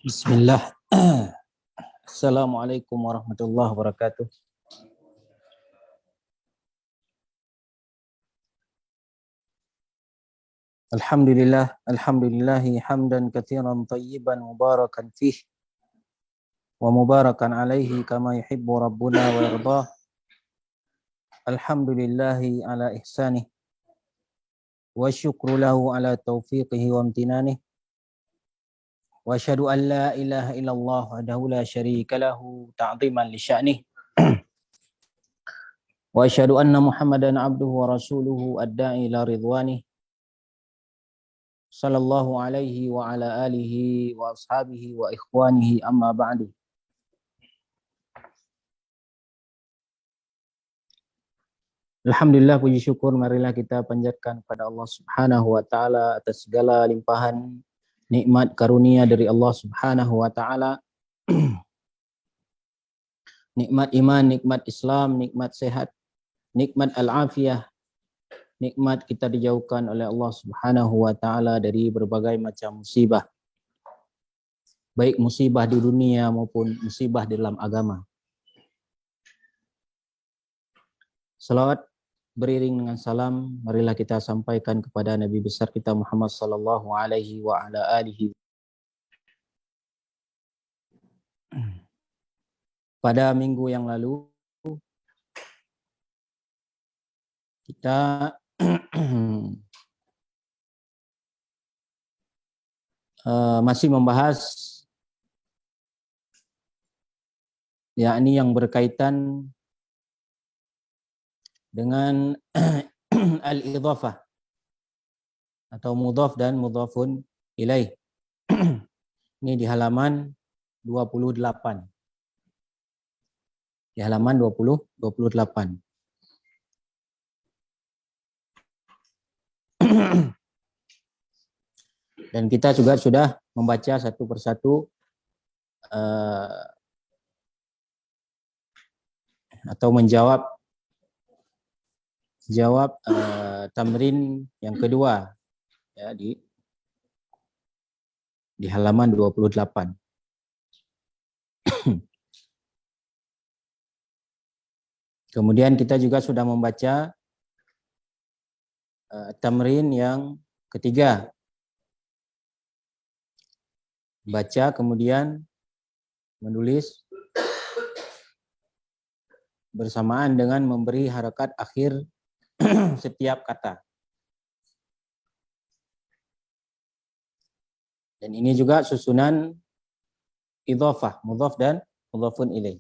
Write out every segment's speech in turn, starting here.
Bismillah. Assalamualaikum warahmatullahi wabarakatuh. Alhamdulillahi hamdan katsiran tayyiban mubarakan fih wa mubarakan alaihi kama yuhibbu rabbuna wa yardah. Alhamdulillahi ala ihsanih wa syukru lahu ala taufiqihi wa amtinanih. Wa asyhadu an la ilaha illallah wahdahu la syarika lahu ta'dhiman li sya'nih. Wa asyhadu anna Muhammadan abduhu wa rasuluhu ad-da'i ila ridwanih. Sallallahu alaihi wa ala alihi wa ashabihi wa ikhwanihi amma ba'du. Alhamdulillah, puji syukur marilah kita panjatkan kepada Allah Subhanahu wa taala atas segala limpahan nikmat karunia dari Allah Subhanahu wa taala. Nikmat iman, nikmat Islam, nikmat sehat, nikmat al-afiyah, nikmat kita dijauhkan oleh Allah Subhanahu wa taala dari berbagai macam musibah. Baik musibah di dunia maupun musibah di dalam agama. Salawat beriring dengan salam, marilah kita sampaikan kepada Nabi besar kita Muhammad sallallahu alaihi wa ala alihi. Pada minggu yang lalu kita masih membahas yakni yang berkaitan dengan al-idhafah atau mudhaf dan mudhafun ilaih. Ini di halaman 28. Di halaman 28. Dan kita juga sudah membaca satu persatu atau menjawab tamrin yang kedua ya di halaman 28. Kemudian kita juga sudah membaca tamrin yang ketiga. Baca kemudian menulis bersamaan dengan memberi harakat akhir setiap kata. Dan ini juga susunan idhafah, mudhaf dan mudhafun ilaih.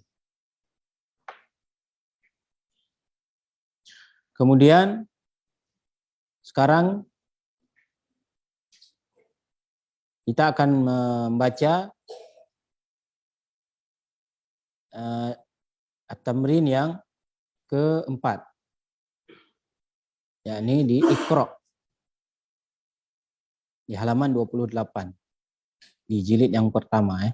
Kemudian sekarang kita akan membaca at-tamrin yang keempat, yakni di Iqra di halaman 28 di jilid yang pertama ya.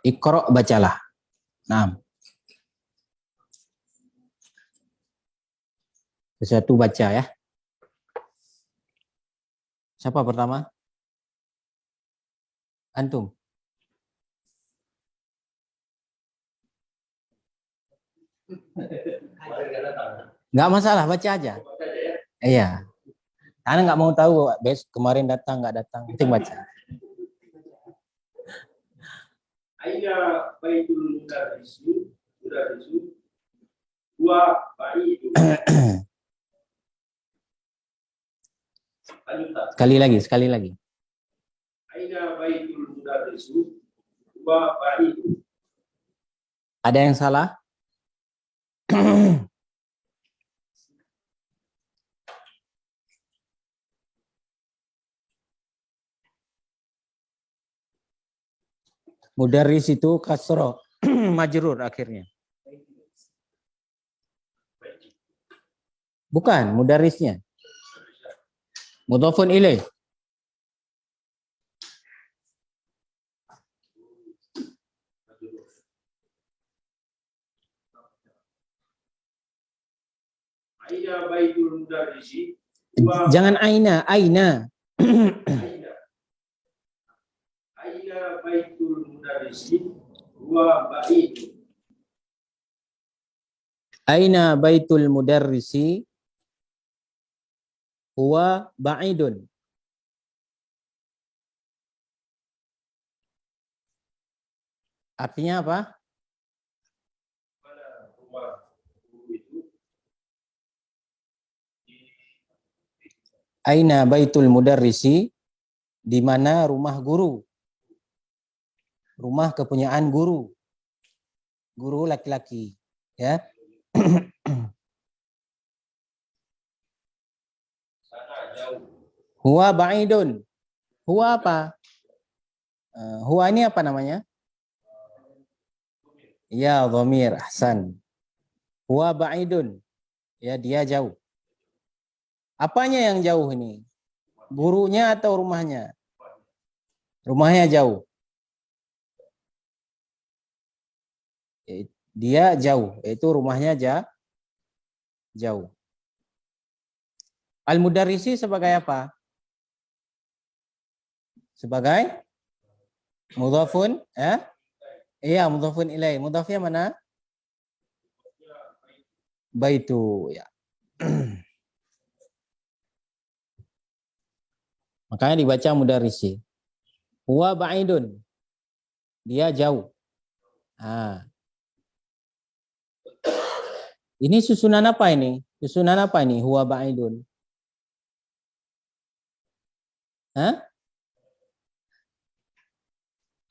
Iqra, bacalah. Nah, satu baca ya. Siapa pertama? Antum. Nggak masalah, baca aja. Iya. Anda nggak mau tahu, kemarin datang nggak datang, penting baca. Aina baitul mudarrisu wa ba'idu. Sekali lagi. Aina baitul mudarrisu wa ba'idu. Ada yang salah? Mudarris itu kasroh, majrur akhirnya. Bukan, mudarrisnya. Mudhafun ilaih. Aina baitul mudarrisi? Jangan aina, aina. Aina baitul mudarrisi? Huwa ba'id. Aina baitul mudarrisi? Huwa ba'idun. Artinya apa? Mana rumah guru itu? Aina baitul mudarrisi? Di mana rumah guru? Rumah kepunyaan guru. Guru laki-laki, ya. Sana jauh. Huwa ba'idun. Huwa apa? Huwa ini apa namanya? Ya, dhamir, ahsan. Huwa ba'idun. Ya, dia jauh. Apanya yang jauh ini? Gurunya atau rumahnya? Rumahnya jauh. Dia jauh, itu rumahnya jauh. Al-mudarrisi sebagai apa? Sebagai mudhafun, iya, mudhafun ilaih. Mudhafnya mana? Baitu, ya. Makanya dibaca mudarrisi. Huwa ba'idun. Dia jauh. Ini susunan apa ini? Susunan apa ini? Huwa ba'idun.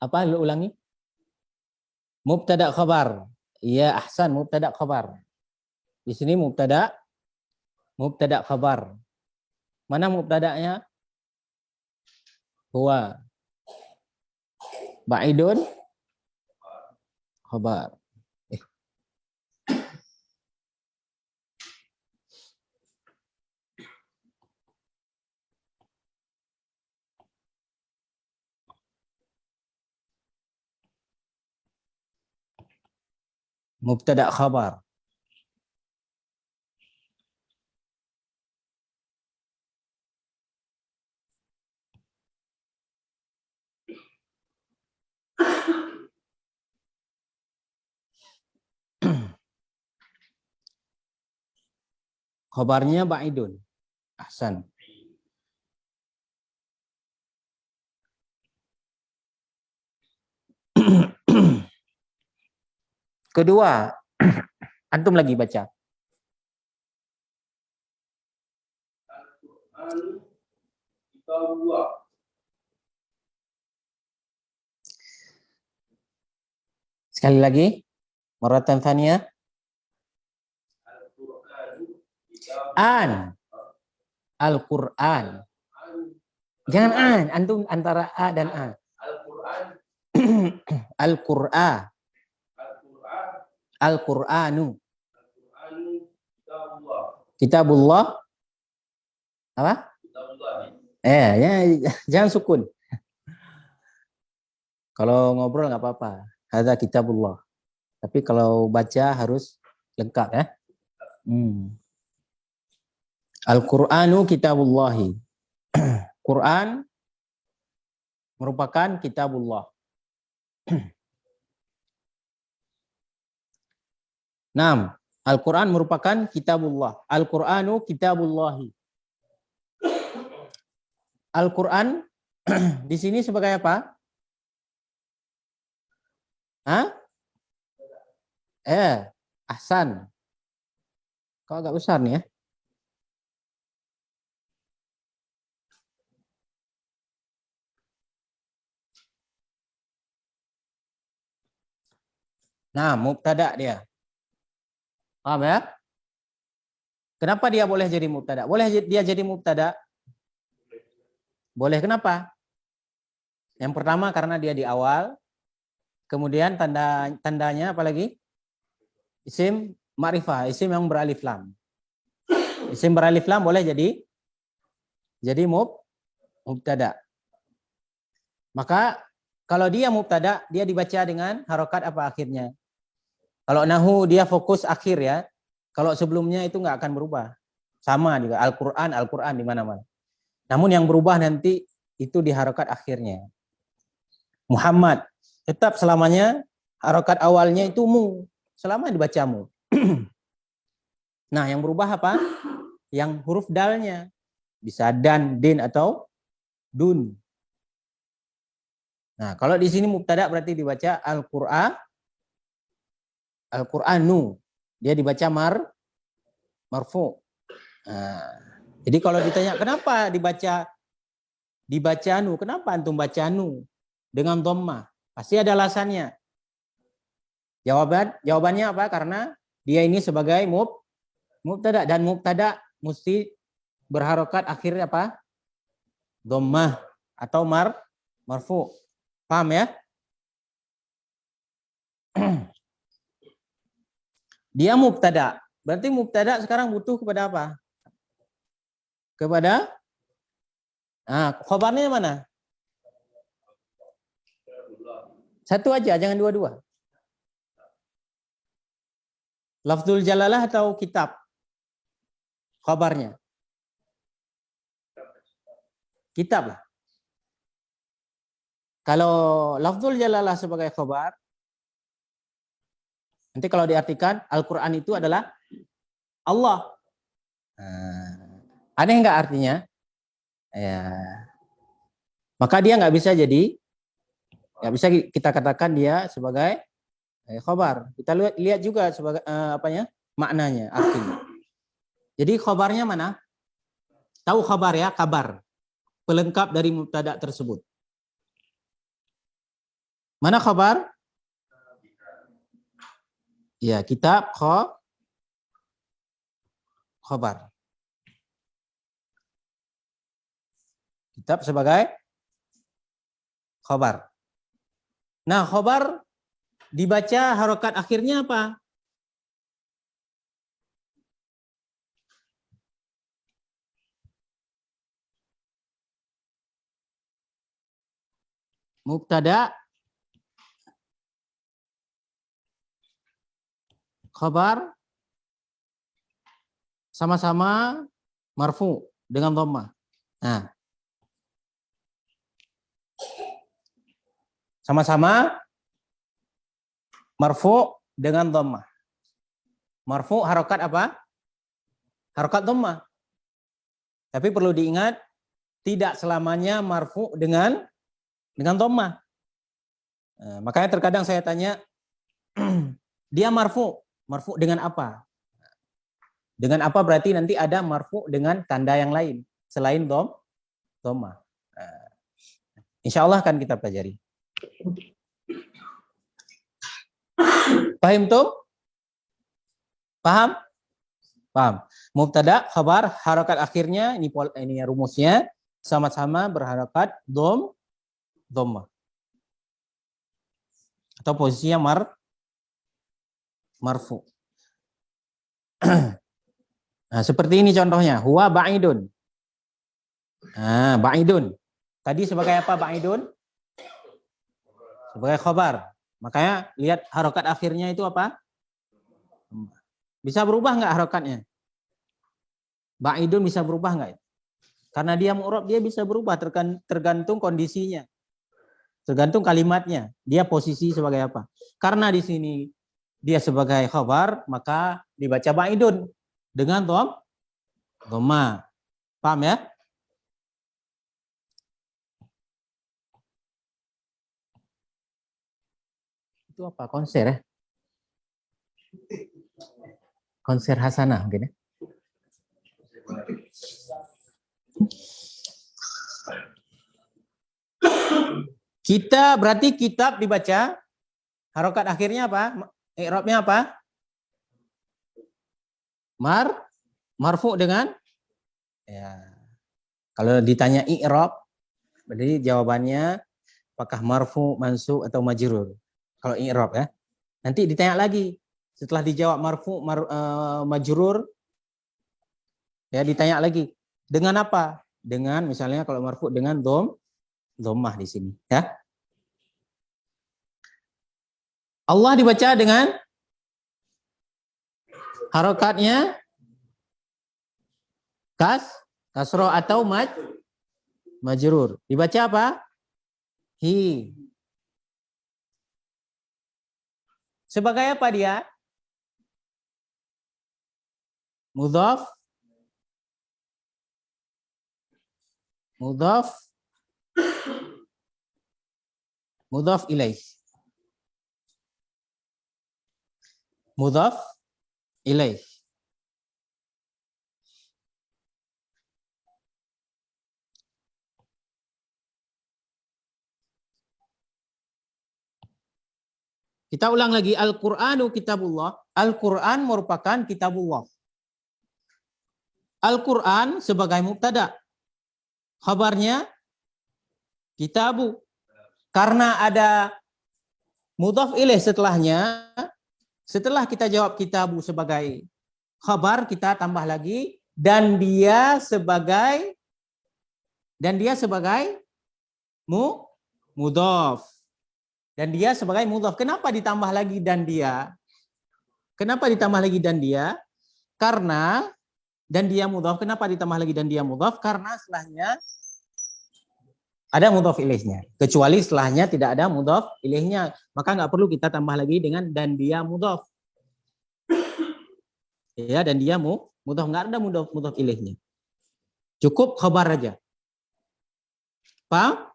Apa? Lu ulangi. Mubtada khabar. Iya, ahsan, mubtada khabar. Di sini mubtada khabar. Mana mubtada'nya? Huwa ba'idun khabar. Mubtada khabar. Khabarnya ba'idun. Ahsan. Kedua, antum lagi baca. Al-Quran kitabullah. Sekali lagi. Maratan tsaniyah. Al-Quran An. Al-Quran. Jangan an, antum antara a dan a. Al-Quran. Al-Qur'an. Al-Quran. Al-Qur'anu. Al-Quran kitabullah. Kitabullah. Apa? Kitabullah. Ya, jangan sukun. Kalau ngobrol nggak apa-apa. Hadza kitabullah. Tapi kalau baca harus lengkap, ya. Al-Qur'anu kitabullahi. Quran merupakan kitabullah. Naam, Al-Quran merupakan kitabullah. Al-Qur'anu kitabullahi. Al-Quran di sini sebagai apa? Ahsan. Kok agak besar nih, ya? Nah, mubtada dia. Paham, ya? Kenapa dia boleh jadi mubtada? Boleh dia jadi mubtada? Boleh, kenapa? Yang pertama karena dia di awal. Kemudian tandanya apa lagi? Isim ma'rifah, isim yang beralif lam. Isim beralif lam boleh jadi mubtada. Maka kalau dia mubtada, dia dibaca dengan harokat apa akhirnya? Kalau nahu dia fokus akhir, ya. Kalau sebelumnya itu nggak akan berubah. Sama juga Al-Quran di mana-mana. Namun yang berubah nanti itu di harokat akhirnya. Muhammad tetap selamanya harokat awalnya itu mu, selama dibaca mu. Nah, yang berubah apa? Yang huruf dalnya. Bisa dan, din atau dun. Nah, kalau di sini mubtada berarti dibaca Al-Qur'anu. Dia dibaca marfu. Nah, jadi kalau ditanya kenapa dibaca nu? Kenapa antum baca nu dengan dhammah? Pasti ada alasannya. Jawabannya apa? Karena dia ini sebagai mubtada dan mubtada mesti berharokat akhirnya apa? Dhammah atau marfu. Paham ya? Dia mubtada. Berarti mubtada sekarang butuh kepada apa? Kepada khobarnya mana? Satu aja, jangan dua-dua. Lafzul jalalah atau kitab? Khobarnya. Kitab lah. Kalau lafzul jalalah sebagai khobar, nanti kalau diartikan Al-Quran itu adalah Allah. Aneh nggak artinya? Ya. Maka dia nggak bisa nggak bisa kita katakan dia sebagai khobar. Kita lihat juga sebagai maknanya, artinya. Jadi khobarnya mana? Tahu khobar ya, kabar. Pelengkap dari mubtada tersebut. Mana khobar? Ya, kitab khobar. Kitab sebagai khobar. Nah, khobar dibaca harokat akhirnya apa? Mubtada, khobar, sama-sama marfu dengan dhammah. Nah, sama-sama marfu dengan dhammah. Marfu harokat apa? Harokat dhammah. Tapi perlu diingat, tidak selamanya marfu dengan dhammah. Nah, makanya terkadang saya tanya, dia marfu dengan apa? Dengan apa berarti nanti ada marfu dengan tanda yang lain selain dhammah. Nah, insya Allah akan kita pelajari. Paham tuh? Paham? Paham. Mubtada, khabar, harokat akhirnya ini rumusnya sama-sama berharokat dhammah. Atau posisinya marfu. Nah, seperti ini contohnya. Huwa ba'idun. Nah, ba'idun. Tadi sebagai apa ba'idun? Sebagai khabar. Makanya lihat harokat akhirnya itu apa? Bisa berubah nggak harokatnya? Ba'idun bisa berubah nggak? Karena dia mu'rab, dia bisa berubah tergantung kondisinya. Tergantung kalimatnya. Dia posisi sebagai apa? Karena di sini dia sebagai khabar, maka dibaca ba'idun dengan dhammah. Paham ya? Itu apa? Konser ya? Konser Hasanah mungkin ya? Kita berarti kitab dibaca harokat akhirnya apa? I'rabnya apa? Marfu dengan ya. Kalau ditanya i'rab berarti jawabannya apakah marfu, mansub atau majrur. Kalau i'rab ya. Nanti ditanya lagi setelah dijawab marfu, majrur ya ditanya lagi dengan apa? Dengan misalnya kalau marfu dengan dhammah di sini ya. Allah dibaca dengan Harokatnya kasroh atau majrur. Dibaca apa? Hi. Sebagai apa dia? Mudhaf. Mudhaf ilaih. Mudhaf ilaih. Kita ulang lagi, Al-Qur'anu kitabullah. Al-Qur'an merupakan kitabullah. Al-Qur'an sebagai mubtada. Khabarnya kitabu. Karena ada mudhaf ilaih setelahnya, setelah kita jawab kitabu sebagai khabar, kita tambah lagi dan dia sebagai mudhaf. Dan dia sebagai mudhaf. Kenapa ditambah lagi dan dia? Kenapa ditambah lagi dan dia? Karena dan dia mudhaf. Kenapa ditambah lagi dan dia mudhaf? Karena setelahnya ada mudhaf ilaihnya. Kecuali setelahnya tidak ada mudhaf ilaihnya, maka nggak perlu kita tambah lagi dengan dan dia mudhaf. Ya, dan dia mudhaf, nggak ada mudhaf ilaihnya. Cukup khabar aja. Paham?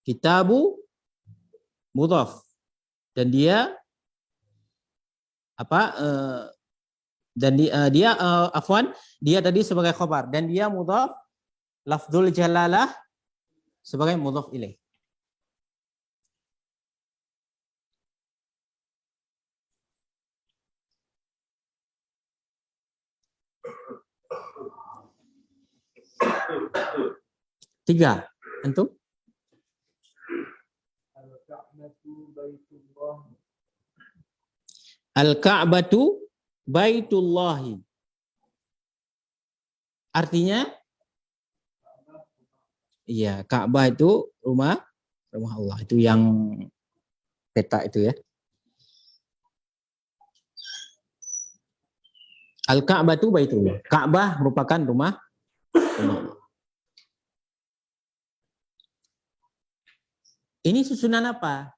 Kitabu mudhaf dan dia apa dan dia afwan, dia tadi sebagai khabar dan dia mudhaf, lafdzul jalalah sebagai mudhaf ilaih. Tiga, antum? Al-Ka'batu Baitullahi. Artinya, iya, Ka'bah itu rumah Allah. Itu yang peta itu ya. Al-Ka'batu Baitullah. Ka'bah merupakan rumah Allah. Ini susunan apa?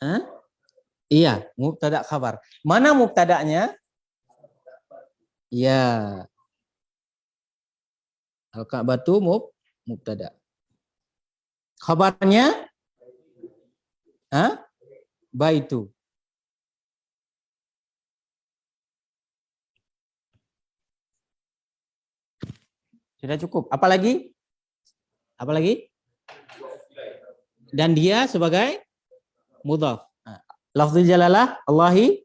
Hah? Iya, mubtada khabar. Mana mubtada'nya? Iya. Al-Ka'batu mubtada. Khabarnya? Hah? Baitu. Sudah cukup. Apalagi? Apalagi? Dan dia sebagai mudhaf. Lafzul jalalah Allahi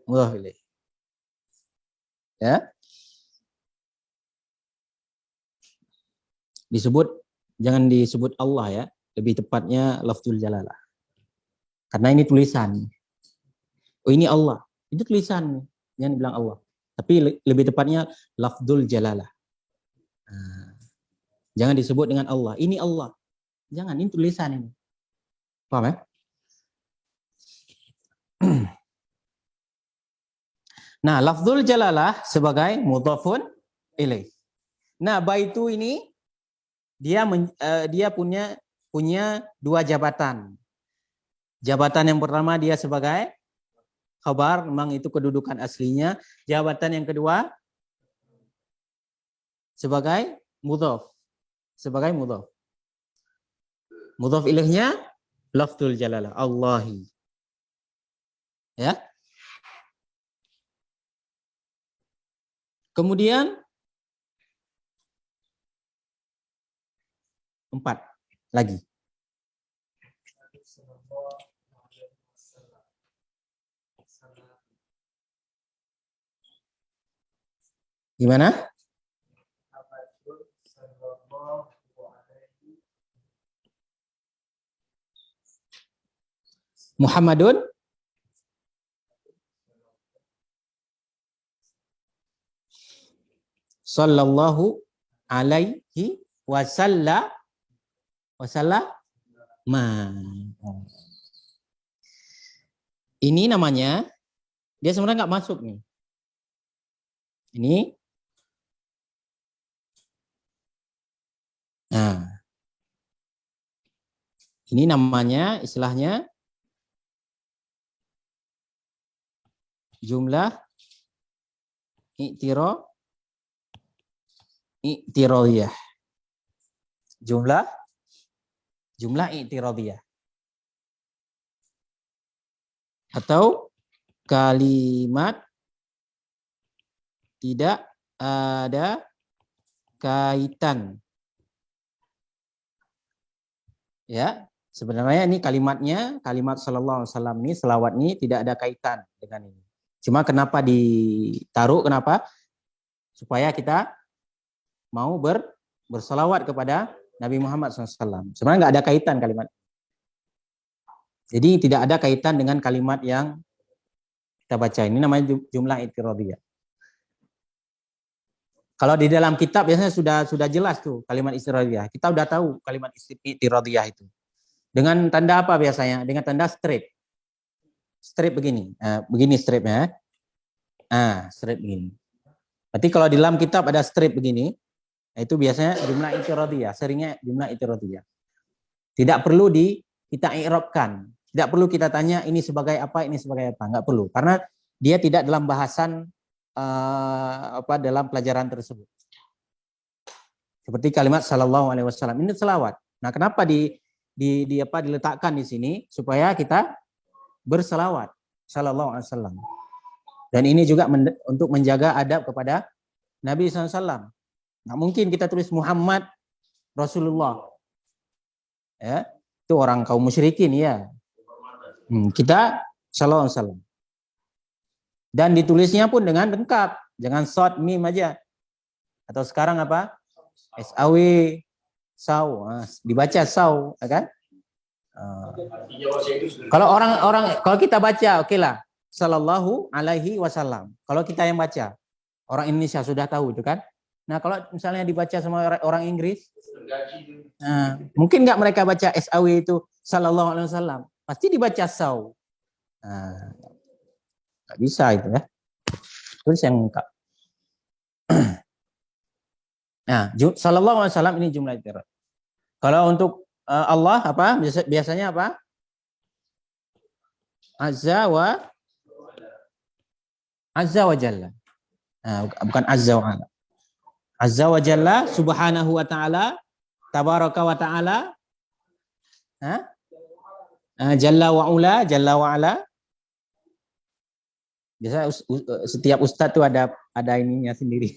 mudhaf ilaih. Ya. Jangan disebut Allah ya. Lebih tepatnya lafzul jalalah. Karena ini tulisan. Oh, ini Allah. Itu tulisan. Jangan dibilang Allah. Tapi lebih tepatnya lafzul jalalah. Jangan disebut dengan Allah. Ini Allah. Jangan, ini tulisan ini. Paham ya? Nah, lafzul jalalah sebagai mudhafun ilaih. Nah, baitu ini dia punya dua jabatan. Jabatan yang pertama dia sebagai khabar, memang itu kedudukan aslinya. Jabatan yang kedua sebagai mudhaf. Sebagai mudhaf. Mudhaf ilaihnya lafzul jalalah Allahi. Ya. Kemudian 4 lagi. Gimana? Muhammadun sallallahu alaihi wasallam. Ini namanya, dia sebenarnya nggak masuk nih. Ini. Nah. Ini namanya, istilahnya jumlah i'tiradiyah. Jumlah i'tiradiyah. Atau kalimat tidak ada kaitan. Ya, sebenarnya ini kalimatnya, kalimat sallallahu alaihi wasallam ini, selawat ini tidak ada kaitan dengan ini. Cuma kenapa ditaruh, kenapa? Supaya kita mau bersalawat kepada Nabi Muhammad SAW. Sebenarnya nggak ada kaitan kalimat. Jadi tidak ada kaitan dengan kalimat yang kita baca. Ini namanya jumlah i'tiradiyah. Kalau di dalam kitab biasanya sudah jelas tuh kalimat i'tiradiyah. Kita udah tahu kalimat i'tiradiyah itu. Dengan tanda apa biasanya? Dengan tanda strip. Strip begini. Begini stripnya. Strip begini. Berarti kalau di dalam kitab ada strip begini, itu biasanya jumlah i'tiradiyah. Seringnya jumlah i'tiradiyah. Tidak perlu kita i'rabkan. Tidak perlu kita tanya ini sebagai apa, ini sebagai apa. Enggak perlu. Karena dia tidak dalam bahasan dalam pelajaran tersebut. Seperti kalimat sallallahu alaihi wasallam. Ini selawat. Nah, kenapa diletakkan di sini supaya kita berselawat sallallahu alaihi wasallam. Dan ini juga untuk menjaga adab kepada Nabi SAW. Nggak mungkin kita tulis Muhammad Rasulullah. Ya, itu orang kaum musyrikin ya. Kita sallallahu alaihi wasallam. Dan ditulisnya pun dengan lengkap, jangan short mim aja. Atau sekarang apa? SAW, saw, dibaca saw, kan? Kalau kita baca, oke lah, sallallahu alaihi wasallam. Kalau kita yang baca, orang Indonesia sudah tahu itu kan? Nah, kalau misalnya dibaca sama orang Inggris, mungkin nggak mereka baca SAW itu sallallahu alaihi wasallam, pasti dibaca saw. Nggak bisa itu ya. Tulis yang lengkap. Nah, sallallahu alaihi wasallam ini jumlah i'tirad. Kalau untuk Allah apa? Biasanya apa? Azza wa jalla. Bukan azza wa ala. Azza wa jalla, subhanahu wa ta'ala, tabaraka wa ta'ala, jalla wa ula, jalla wa ala. Biasa setiap ustadz tuh ada ininya sendiri.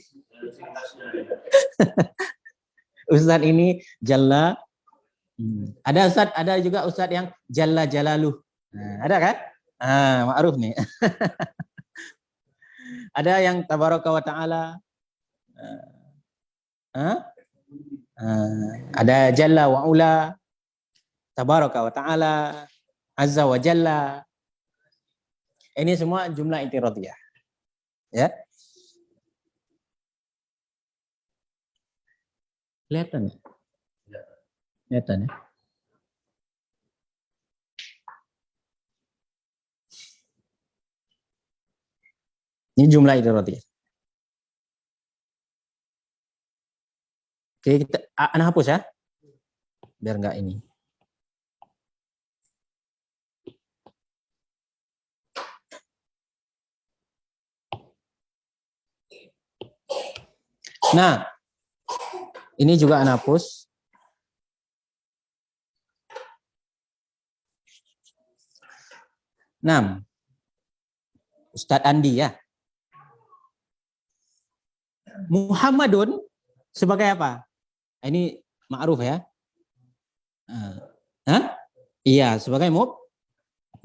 Ustadz ini jalla. Ada juga ustadz yang jalla jalaluh. Ada kan? Ma'ruf nih. Ada yang tabaraka wa ta'ala. Ada jalla wa ula, tabaraka wa ta'ala, azza wa jalla. Ini semua jumlah i'tiradiyah. Ya. Kelihatan? Kelihatan ya? Ini jumlah i'tiradiyah. Oke, kita hapus ya. Biar enggak ini. Nah, ini juga anak hapus. Nah, Ustadz Andi ya. Muhammadun sebagai apa? Ini ma'ruf ya. Iya, sebagai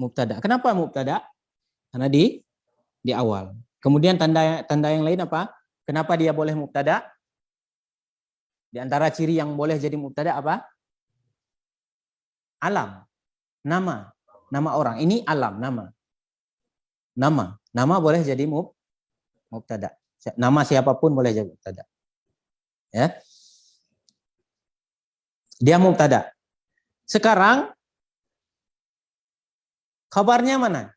mubtada. Kenapa mubtada? Karena di awal. Kemudian tanda yang lain apa? Kenapa dia boleh mubtada? Di antara ciri yang boleh jadi mubtada apa? Alam, nama orang. Ini alam, nama boleh jadi mubtada. Nama siapapun boleh jadi mubtada. Ya. Dia mubtada. Sekarang khabarnya mana?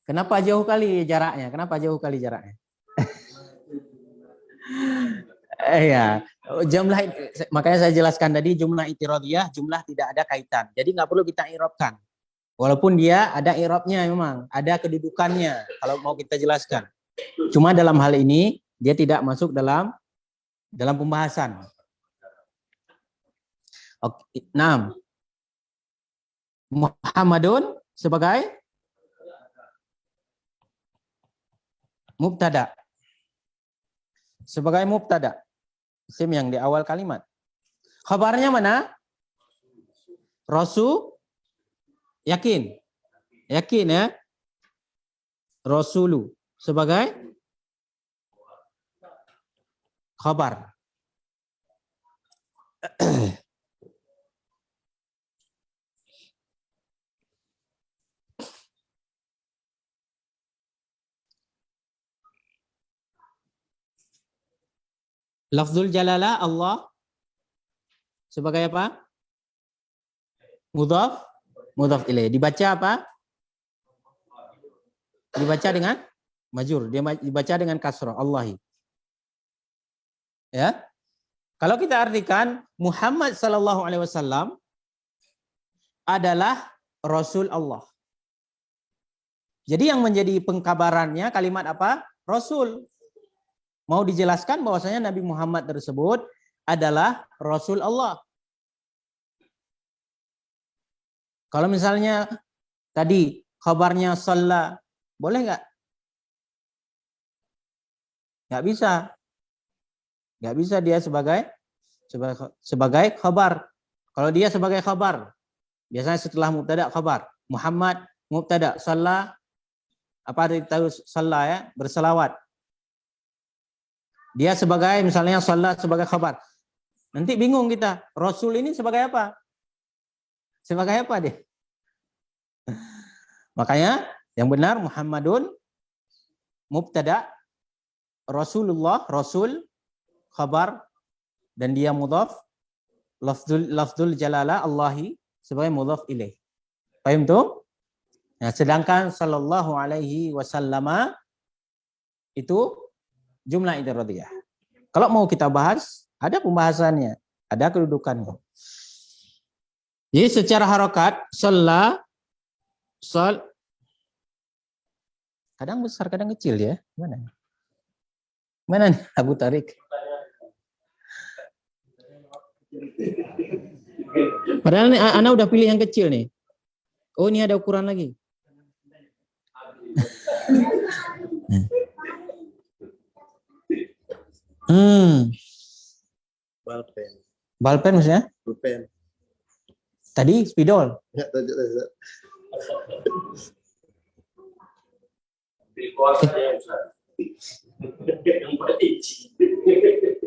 Kenapa jauh kali jaraknya? Kenapa jauh kali jaraknya? Iya, jumlah makanya saya jelaskan tadi jumlah itiradiyah, jumlah tidak ada kaitan. Jadi nggak perlu kita i'rabkan. Walaupun dia ada i'rabnya memang, ada kedudukannya kalau mau kita jelaskan. Cuma dalam hal ini dia tidak masuk dalam pembahasan. Oke, 6. Muhammadun sebagai mubtada. Sebagai mubtada. Isim yang di awal kalimat. Khabarnya mana? Rasul. Yakin? Yakin ya? Rasulu. Sebagai khabar. Lafzul jalalah Allah sebagai apa? Mudhaf, mudhaf ilaih. Dibaca apa? Dibaca dengan majur. Dia dibaca dengan kasrah Allahi. Ya. Kalau kita artikan Muhammad sallallahu alaihi wasallam adalah Rasul Allah. Jadi yang menjadi pengkabarannya kalimat apa? Rasul. Mau dijelaskan bahwasanya Nabi Muhammad tersebut adalah Rasul Allah. Kalau misalnya tadi khabarnya shalla, boleh nggak? Nggak bisa. Nggak bisa dia sebagai khabar. Kalau dia sebagai khabar, biasanya setelah mubtada khabar. Muhammad mubtada, shalla apa tahu shalla ya, berselawat. Dia sebagai misalnya shalla sebagai khabar. Nanti bingung kita, Rasul ini sebagai apa? Sebagai apa dia? Makanya yang benar Muhammadun mubtada, Rasulullah, Rasul khabar, dan dia mudhaf, lafzul jalalah Allahi sebagai mudhaf ilaih. Paham tuh? Nah, sedangkan sallallahu alaihi wasallama itu jumlah itiradiyah. Kalau mau kita bahas, ada pembahasannya, ada kedudukannya. Jadi secara harokat, shalla, kadang besar, kadang kecil ya. Mana? Mana nih Abu Tarik? Padahal nih, Ana udah pilih yang kecil nih. Oh, ini ada ukuran lagi. Balpen. Balpen maksudnya? Balpen. Tadi spidol. Ya, tidak.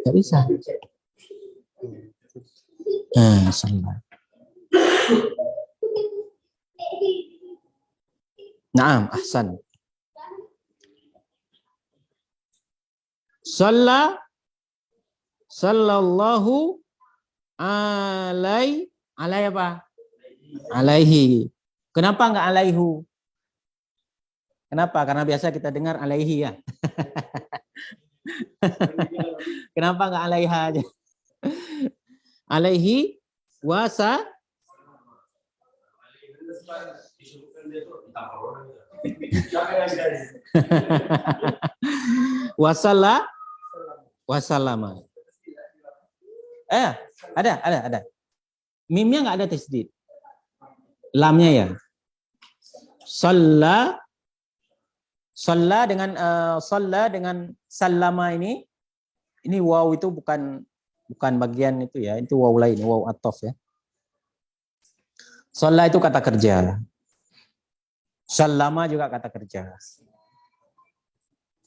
Gak bisa. Salah. Naam, ahsan. Sallallahu alaihi apa? Alaihi. Kenapa enggak alaihu? Kenapa? Karena biasa kita dengar alaihi ya. Kenapa enggak alaiha aja? Alaihi wasa wasallama. Ada. Mimnya enggak ada tasdid. Lamnya ya. Shalla dengan sallama ini waw itu bukan bagian itu ya, itu waw lain, waw ataf ya. Shalla itu kata kerja. Sallama juga kata kerja.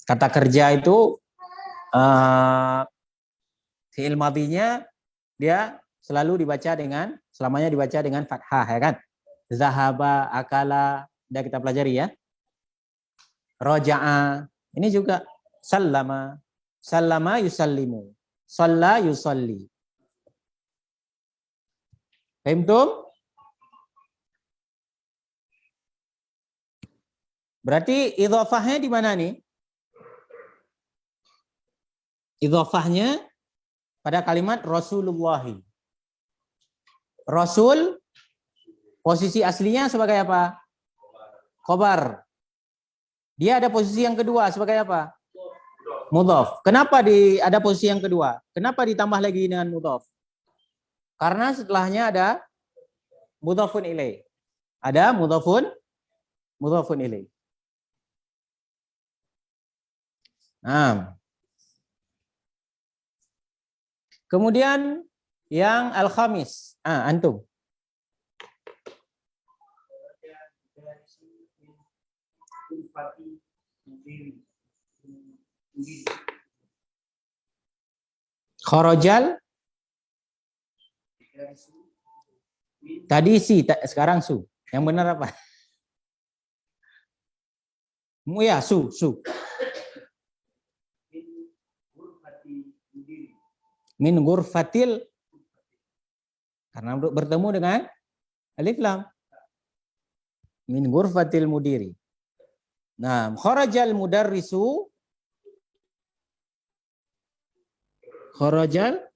Kata kerja itu fi'il madhinya dia selamanya dibaca dengan fathah ya kan. zahaba, akala, sudah kita pelajari ya. Roja'a, ini juga sallama, sallama yusallimu, shalla yusalli. Fahimtum? Berarti idhofahnya di mana nih? Idhofahnya pada kalimat Rasulullahi. Rasul, posisi aslinya sebagai apa? Khobar. Dia ada posisi yang kedua sebagai apa? Mudhaf. Kenapa ada posisi yang kedua? Kenapa ditambah lagi dengan mudhaf? Karena setelahnya ada mudhafun ilaih. Ada mudhafun ilaih. Nah. Kemudian yang al-khamis. Antum. Kharajal. Tadi si, sekarang su. Yang benar apa? Ya, su. Min ghurfatil, karena bertemu dengan alif lam. Min ghurfatil mudiri. Nah, kharajal mudarrisu, kharajal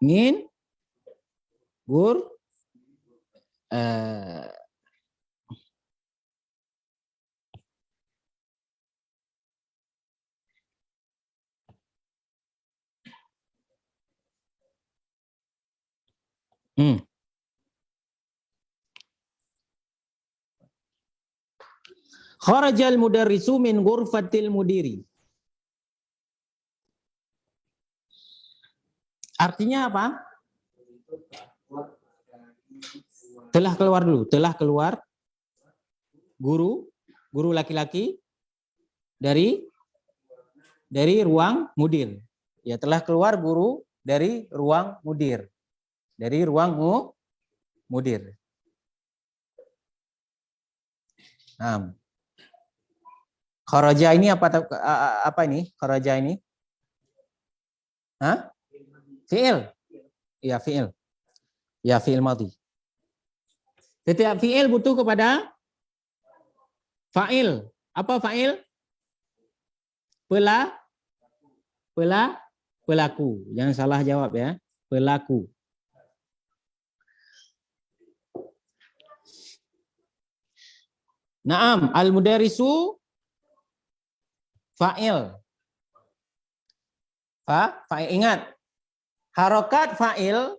min gur kharajal mudarrisu min ghurfatil mudiri. Artinya apa? Telah keluar dulu, telah keluar guru laki-laki dari ruang mudir. Ya, telah keluar guru dari ruang mudir. Dari ruang mudir. Nah. Kharaja ini apa ini? Kharaja ini? Hah? Fi'il. Ya, fi'il. Ya, fi'il madhi. Setiap fi'il butuh kepada fa'il. Apa fa'il? Pelaku. Jangan salah jawab ya. Pelaku. Naam, al-mudarrisu fa'il. Fa'il, ingat. Harokat fa'il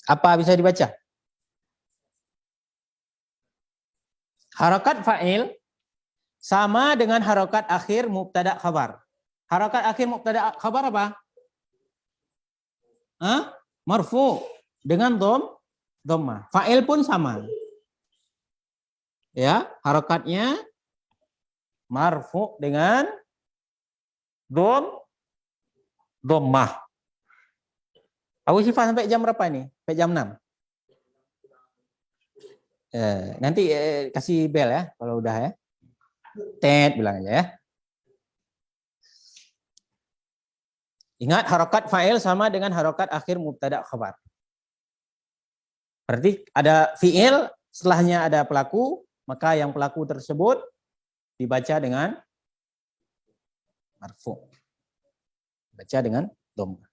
apa bisa dibaca? Harokat fa'il sama dengan harokat akhir mubtada khabar. Harokat akhir mubtada khabar apa? Marfu dengan dhammah. Fa'il pun sama. Ya, harokatnya marfu dengan dhammah. Abu Syifa sampai jam berapa ini? Sampai jam 6. Nanti kasih bel ya kalau udah ya. Tet bilang aja ya. Ingat harokat fa'il sama dengan harokat akhir mubtada khabar. Berarti ada fi'il, setelahnya ada pelaku, maka yang pelaku tersebut dibaca dengan marfu. Baca dengan dhammah.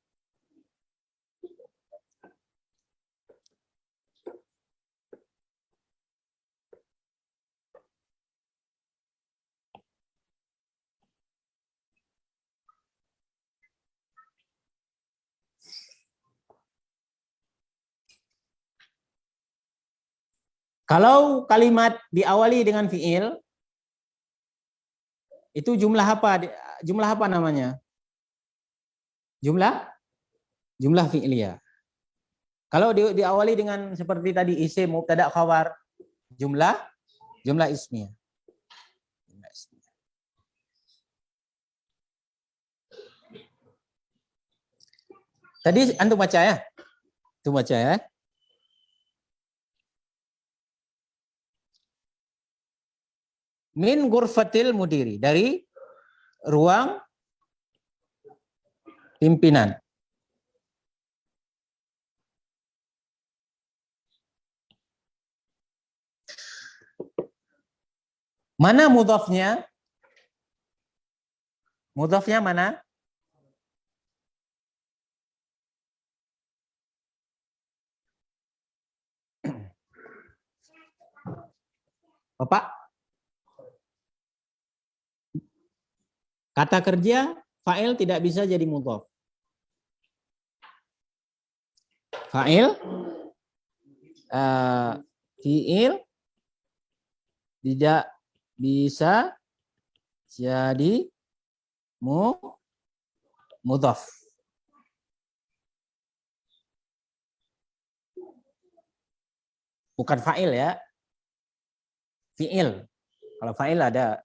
Kalau kalimat diawali dengan fi'il, Itu jumlah apa? Jumlah apa namanya? Jumlah fi'liyah. Kalau diawali dengan seperti tadi isim, mubtada, khabar, jumlah ismiyah. Tadi antum baca ya? Antum baca ya? Min ghurfatil mudiri, dari ruang pimpinan. Mana mudhafnya? Mudhafnya mana? Bapak? Kata kerja fa'il tidak bisa jadi mudhaf. Fa'il fi'il tidak bisa jadi mudhaf. Bukan fa'il ya. Fi'il. Kalau fa'il ada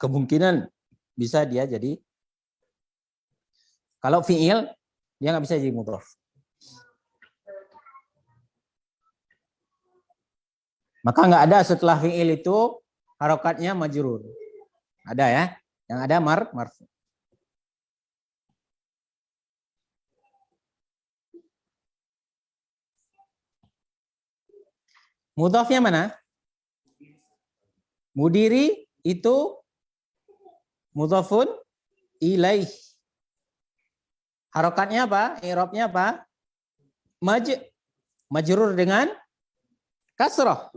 kemungkinan bisa dia jadi. Kalau fi'il dia nggak bisa jadi mudhaf. Maka nggak ada setelah fi'il itu harokatnya majrur. Ada ya? Yang ada marfu. Mudhafnya mana? Mudiri itu mudhafun ilaih. Harokatnya apa? I'rabnya apa? Majrur dengan kasroh.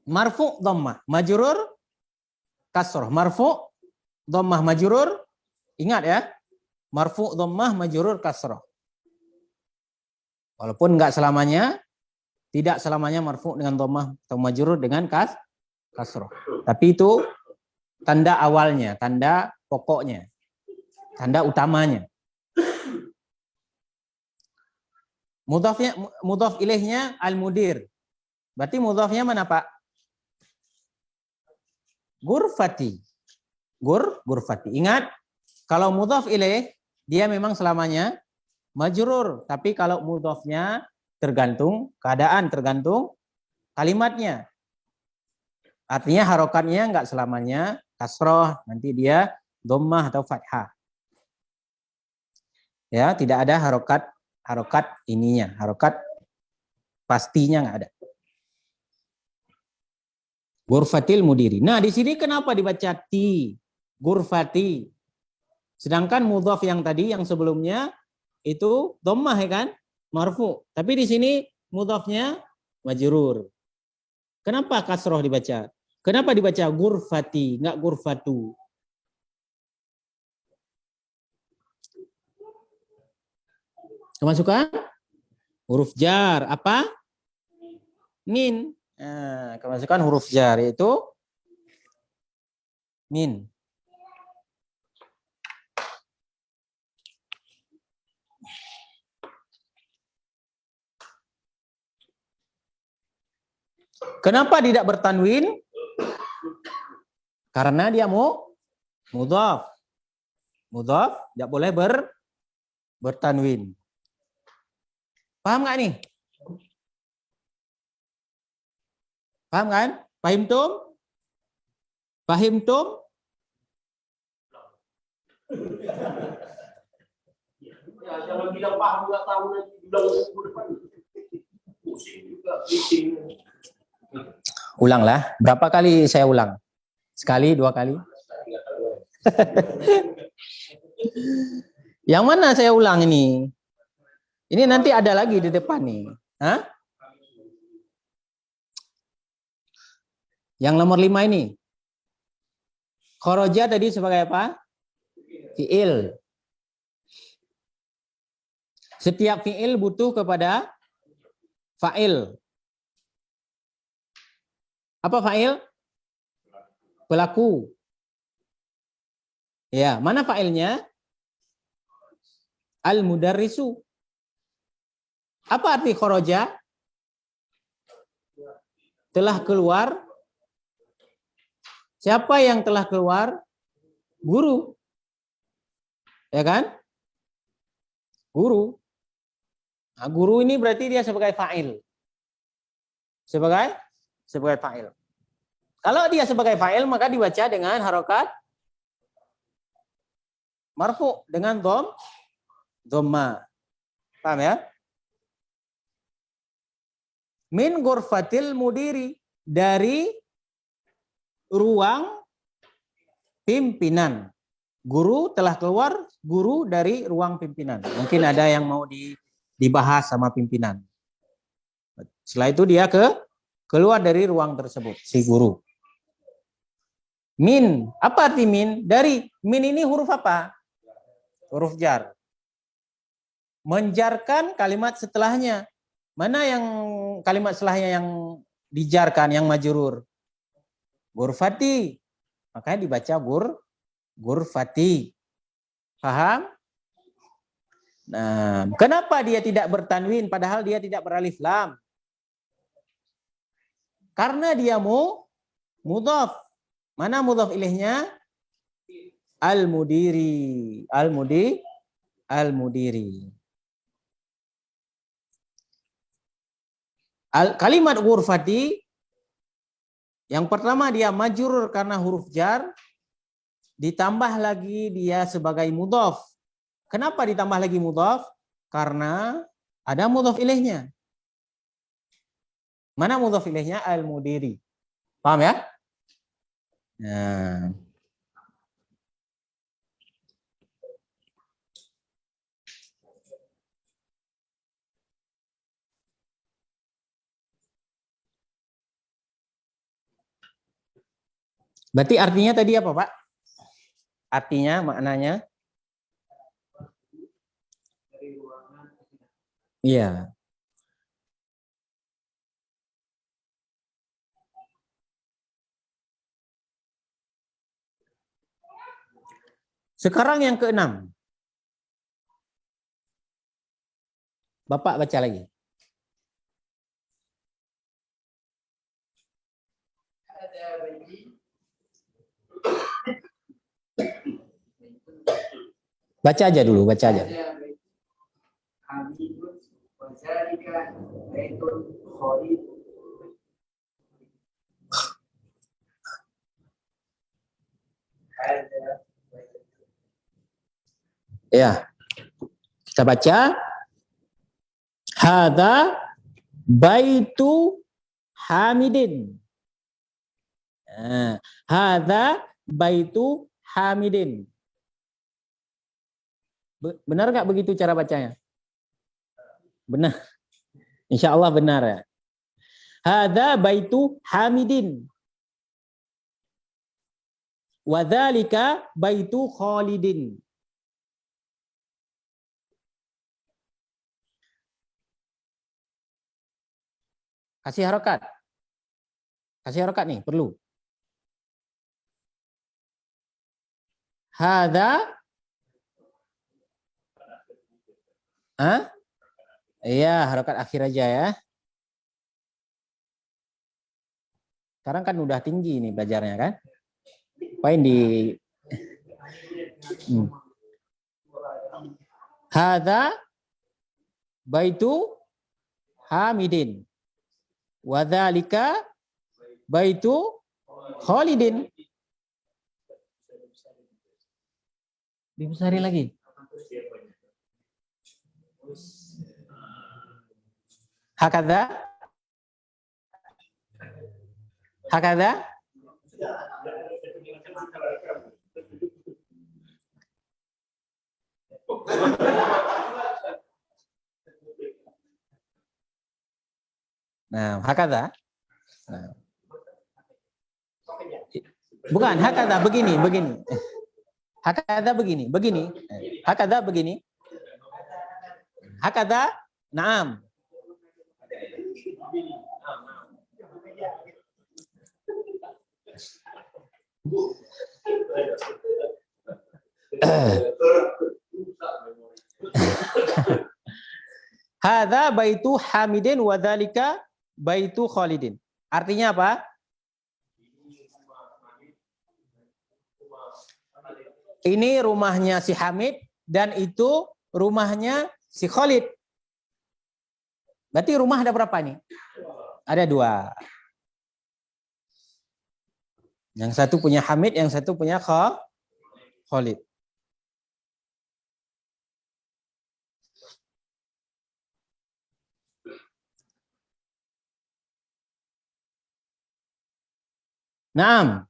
Marfu dhammah. Majrur kasroh. Marfu dhammah majrur. Ingat ya. Marfu dhammah majrur kasroh. Walaupun enggak selamanya, tidak selamanya marfu dengan dhammah atau majrur dengan kasroh. Tapi itu tanda awalnya, tanda pokoknya, tanda utamanya. Mudhaf ilaihnya al-mudir. Berarti mudhafnya mana, Pak? Ghurfati. Ghurfati. Ingat, kalau mudhaf ilaih dia memang selamanya majrur, tapi kalau mudhafnya tergantung keadaan, tergantung kalimatnya. Artinya harokatnya enggak selamanya kasroh, nanti dia dhammah atau fathah. Ya, tidak ada harokat ininya, harokat pastinya enggak ada. Ghurfatil mudiri. Nah, di sini kenapa dibaca ti? Ghurfati. Sedangkan mudhaf yang tadi yang sebelumnya itu dhammah ya kan? Marfu. Tapi di sini mudhafnya majrur. Kenapa kasroh dibaca? Kenapa dibaca ghurfati, enggak ghurfatu? Kemasukan? Huruf jar apa? Min. Nah, kemasukan huruf jar yaitu min. Kenapa tidak bertanwin? Karena dia mudhaf. Mudhaf tidak boleh bertanwin. Paham nggak nih? Paham kan? Pahim tum? Pahim tum? Ya, jangan bilang paham nggak tahu nanti bilang minggu depan. Pusing juga, meeting. Ulanglah. Berapa kali saya ulang? Sekali, 2 kali? Yang mana saya ulang ini? Ini nanti ada lagi di depan nih. Hah? Yang nomor 5 ini. Kharaja tadi sebagai apa? Fi'il. Setiap fi'il butuh kepada fa'il. Apa fa'il? Pelaku. Ya, mana fa'ilnya? Al-mudarrisu. Apa arti kharaja? Telah keluar. Siapa yang telah keluar? Guru. Ya kan? Guru. Nah, guru ini berarti dia sebagai fa'il. Sebagai fa'il. Kalau dia sebagai fa'il maka dibaca dengan harokat marfu dengan dhamma. Paham ya? Min ghurfatil mudiri, dari ruang pimpinan. Guru telah keluar, guru dari ruang pimpinan. Mungkin ada yang mau dibahas sama pimpinan. Setelah itu dia keluar dari ruang tersebut, si guru. Min, apa arti min? Dari, min ini huruf apa? Huruf jar. Menjarkan kalimat setelahnya. Mana yang kalimat setelahnya yang dijarkan, yang majrur? Ghurfati. Makanya dibaca ghurfati. Paham? Nah, kenapa dia tidak bertanwin padahal dia tidak beralif lam? Karena dia mudhaf. Mana mudhaf ilaihnya? Al-mudiri. Al-mudiri. Kalimat ghurfati, yang pertama dia majrur karena huruf jar, ditambah lagi dia sebagai mudhaf. Kenapa ditambah lagi mudhaf? Karena ada mudhaf ilaihnya. Mana mudhaf ilaihnya? Al-mudiri. Paham ya? Nah. Berarti artinya tadi apa, Pak? Artinya, maknanya? Iya. Sekarang yang keenam. Bapak baca lagi. Baca aja dulu, baca aja. Ya, kita baca. Hadza baitu Hamidin. Hadza baitu Hamidin. Benar nggak begitu cara bacanya? Benar. Insya Allah benar ya. Hadza baitu Hamidin. Wadzalika baitu Khalidin. Kasih harokat. Kasih harokat nih, perlu. Hadza. Iya, harokat akhir aja ya. Sekarang kan udah tinggi nih belajarnya kan. Paling di Hadza baitu Hamidin. Wadzalika baitu Khalidin. Dibesarin lagi. Hakadha? Hakadha? Nah, hakadha. Nah. Bukan, hakadha begini. Hakadha begini. Hakadha begini. Hakadha, na'am. Hadza baitu Hamidin wa dzalika baitu Khalidin. Artinya apa? Ini rumahnya si Hamid dan itu rumahnya si Khalid. Berarti rumah ada berapa nih? Ada 2. Yang satu punya Hamid, yang satu punya Khalid. Naam.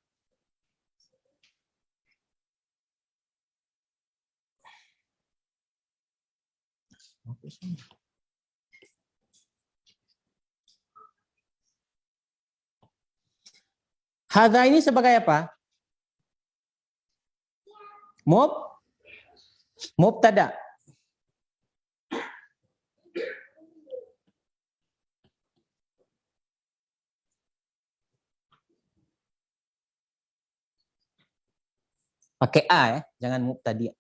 Hadza ini sebagai apa? Mubtada. Pakai A ya, jangan mubtadi.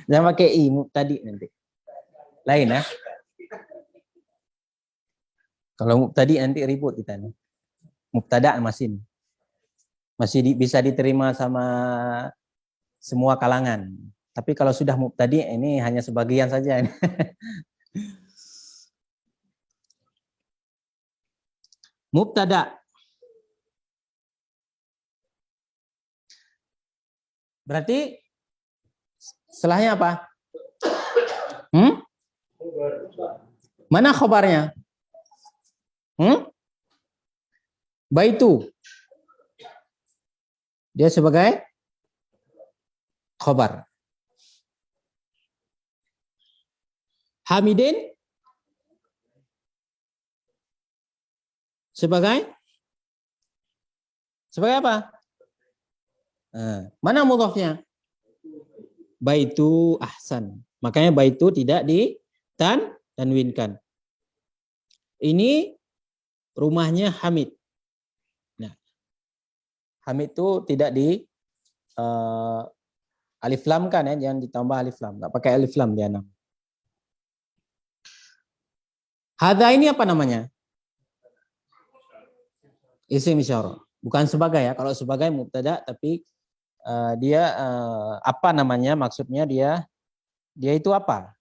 Jangan pakai I, mubtadi nanti. Lain ya. Kalau mubtadi nanti ribut kita nih. Mubtada masih bisa diterima sama semua kalangan. Tapi kalau sudah mubtadi ini hanya sebagian saja. Mubtada. Berarti setelahnya apa? Mana khobarnya? Baitu. Dia sebagai khobar. Hamidin sebagai apa? Mana mudhafnya? Baitu ahsan. Makanya baitu tidak ditanwinkan. Ini rumahnya Hamid. Nah, Hamid itu tidak di alif lam kan ya, jangan ditambah alif lam. Enggak pakai alif lam dia nama. Hadza ini apa namanya? Isim isyarah. Bukan sebagai ya. Kalau sebagai mubtada tapi dia apa namanya? Maksudnya dia itu apa?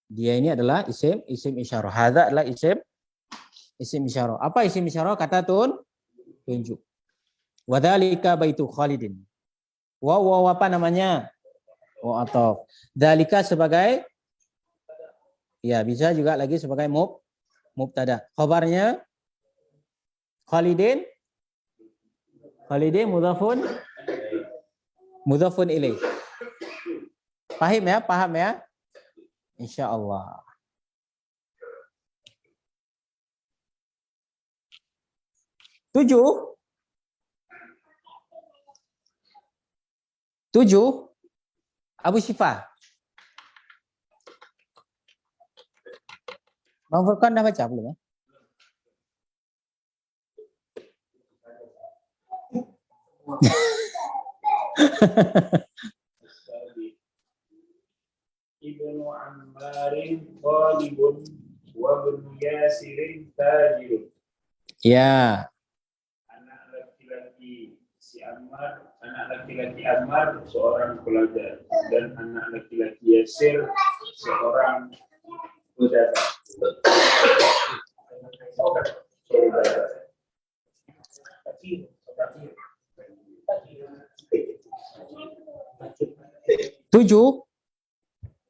Dia ini adalah isim isyarah. Hadza adalah isim isyarah. Apa isim isyarah? Kata tunjuk. Wa dzalika baitu Khalidin. Wa apa namanya? Wa ataf. Dzalika sebagai ya bisa juga lagi sebagai mubtada. Khabarnya Khalidin mudhafun ilaih. Paham ya? Insyaallah. Tujuh. Abu Syifa. Bang Furqan dah baca belum ya? Ibnu Ammarin Khalibun wa ibnu Yasirin Tajirun. Ya. Anak laki-laki si Ammar, anak laki-laki Ammar seorang pelajar dan anak laki-laki Yasir seorang pedagang. Tujuh.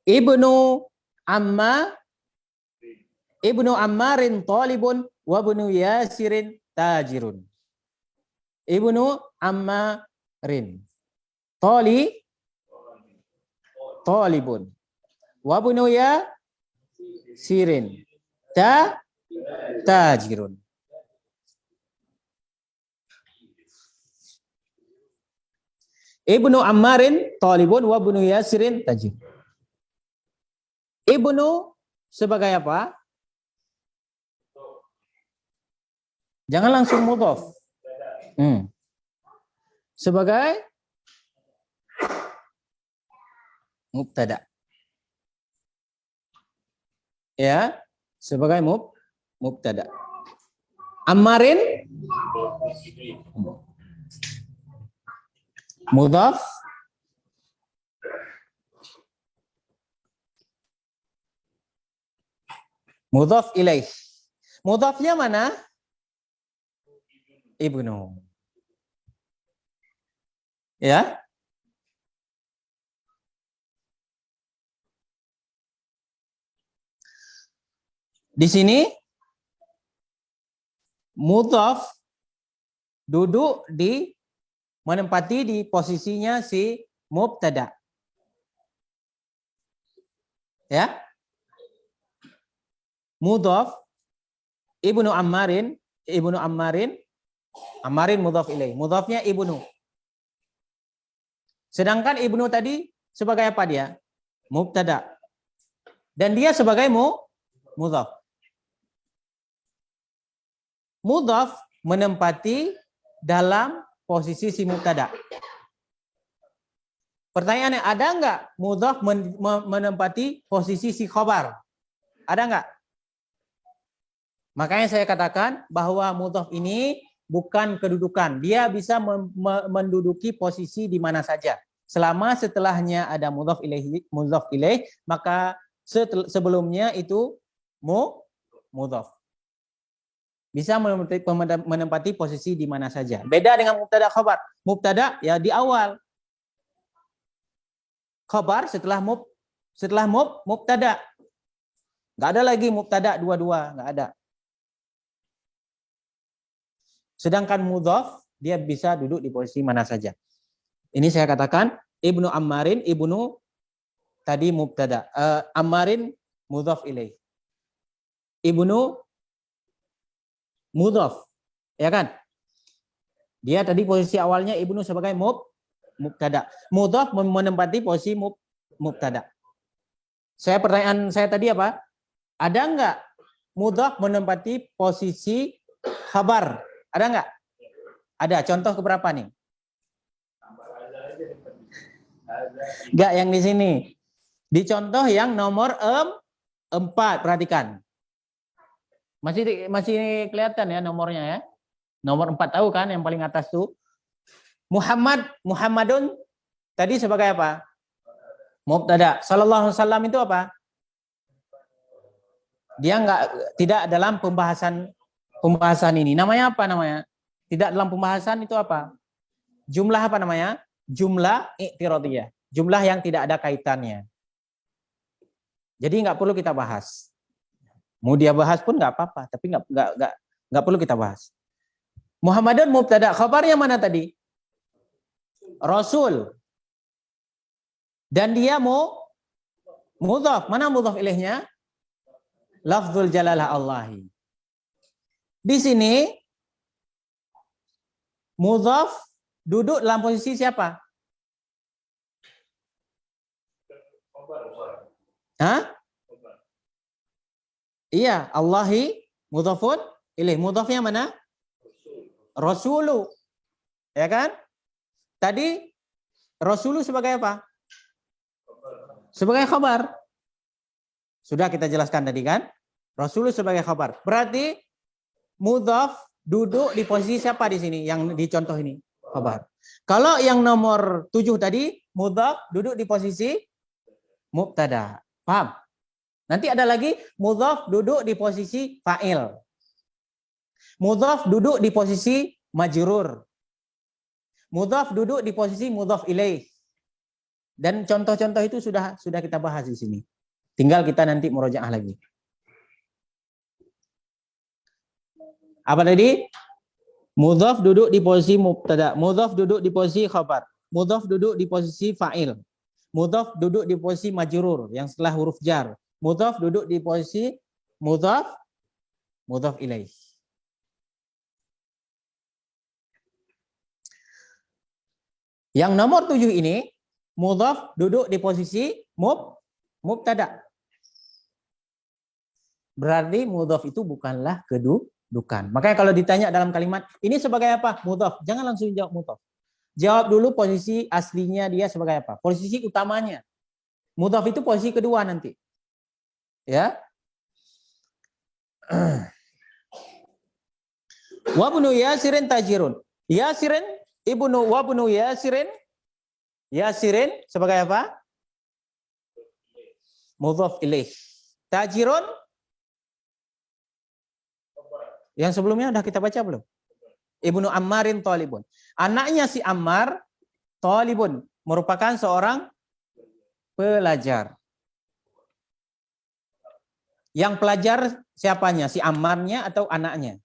Ibnu Ammarin talibun wa ibnu Yasirin tajirun. Ibnu Ammarin talibun wa ibnu Yasirin tajirun. Ibnu Ammarin talibun wa ibnu Yasirin tajirun. Ibnu sebagai apa? Jangan langsung mudhaf. sebagai mubtada. Ya, sebagai mubtada. Ammarin mudhaf mudhaf ilaih. Mudhafnya mana? Ibnu. Ya. Di sini mudhaf duduk di menempati di posisinya si mubtada. Ya. Mudhaf Ibnu Ammarin mudhaf ilaih. Mudhafnya Ibnu. Sedangkan Ibnu tadi sebagai apa dia? Mubtada. Dan dia sebagai mudhaf. Mudhaf menempati dalam posisi si mubtada. Pertanyaannya, ada enggak mudhaf menempati posisi si khabar? Ada enggak? Makanya saya katakan bahwa mudhaf ini bukan kedudukan. Dia bisa menduduki posisi di mana saja. Selama setelahnya ada mudhaf ilaih, maka sebelumnya itu mudhaf. Bisa menempati posisi di mana saja. Beda dengan mubtada khabar. Mubtada ya di awal. Khabar setelah mubtada. Enggak ada lagi mubtada dua-dua, enggak ada. Sedangkan mudhaf dia bisa duduk di posisi mana saja. Ini saya katakan Ibnu Ammarin, Ibnu tadi mubtada. Ammarin mudhaf ilaih. Ibnu mudhaf, ya kan? Dia tadi posisi awalnya Ibnu sebagai mubtada. Mudhaf menempati posisi mubtada. Pertanyaan saya tadi apa? Ada enggak mudhaf menempati posisi khabar? Ada enggak? Ada. Contoh keberapa nih? Enggak yang di sini. Di contoh yang nomor 4, perhatikan. Masih kelihatan ya nomornya ya. Nomor 4 tahu kan yang paling atas tuh. Muhammadun tadi sebagai apa? Mubtada. Sallallahu alaihi wasallam itu apa? Dia tidak dalam pembahasan ini. Namanya apa namanya? Tidak dalam pembahasan itu apa? Jumlah apa namanya? Jumlah i'tiradiyah. Jumlah yang tidak ada kaitannya. Jadi nggak perlu kita bahas. Mau dia bahas pun nggak apa-apa, tapi nggak perlu kita bahas. Muhammadun mubtada, khabarnya mana tadi? Rasul. Dan dia mudhaf. Mana mudhaf ilaihnya? Lafzul jalalah Allahi. Di sini mudhaf duduk dalam posisi siapa? Hah? Iya, Allahi mudhafun ilaih. Mudhafnya mana? Rasulu. Ya kan? Tadi Rasulu sebagai apa? Sebagai khabar. Sudah kita jelaskan tadi kan? Rasulu sebagai khabar. Berarti mudhaf duduk di posisi siapa di sini? Yang di contoh ini. Khabar. Kalau yang nomor 7 tadi, mudhaf duduk di posisi mubtada. Paham? Nanti ada lagi mudhaf duduk di posisi fa'il. Mudhaf duduk di posisi majrur. Mudhaf duduk di posisi mudhaf ilaih. Dan contoh-contoh itu sudah kita bahas di sini. Tinggal kita nanti murojaah lagi. Apa tadi? Mudhaf duduk di posisi mubtada, mudhaf duduk di posisi khabar, mudhaf duduk di posisi fa'il, mudhaf duduk di posisi majrur yang setelah huruf jar. Mudhaf duduk di posisi mudhaf ilaih. Yang nomor 7 ini mudhaf duduk di posisi mubtada. Berarti mudhaf itu bukanlah kedudukan. Makanya kalau ditanya dalam kalimat ini sebagai apa? Mudhaf. Jangan langsung jawab mudhaf. Jawab dulu posisi aslinya dia sebagai apa? Posisi utamanya. Mudhaf itu posisi kedua nanti. Ya. Wa ibnu Yasirin tajirun. Yasirin ibnu wa ibnu Yasirin. Yasirin sebagai apa? Mudhaf ilaih. Tajirun. Yang sebelumnya udah kita baca belum? Ibnu Ammarin talibun. Anaknya si Ammar talibun, merupakan seorang pelajar. Yang pelajar siapanya? Si Ammarnya atau anaknya?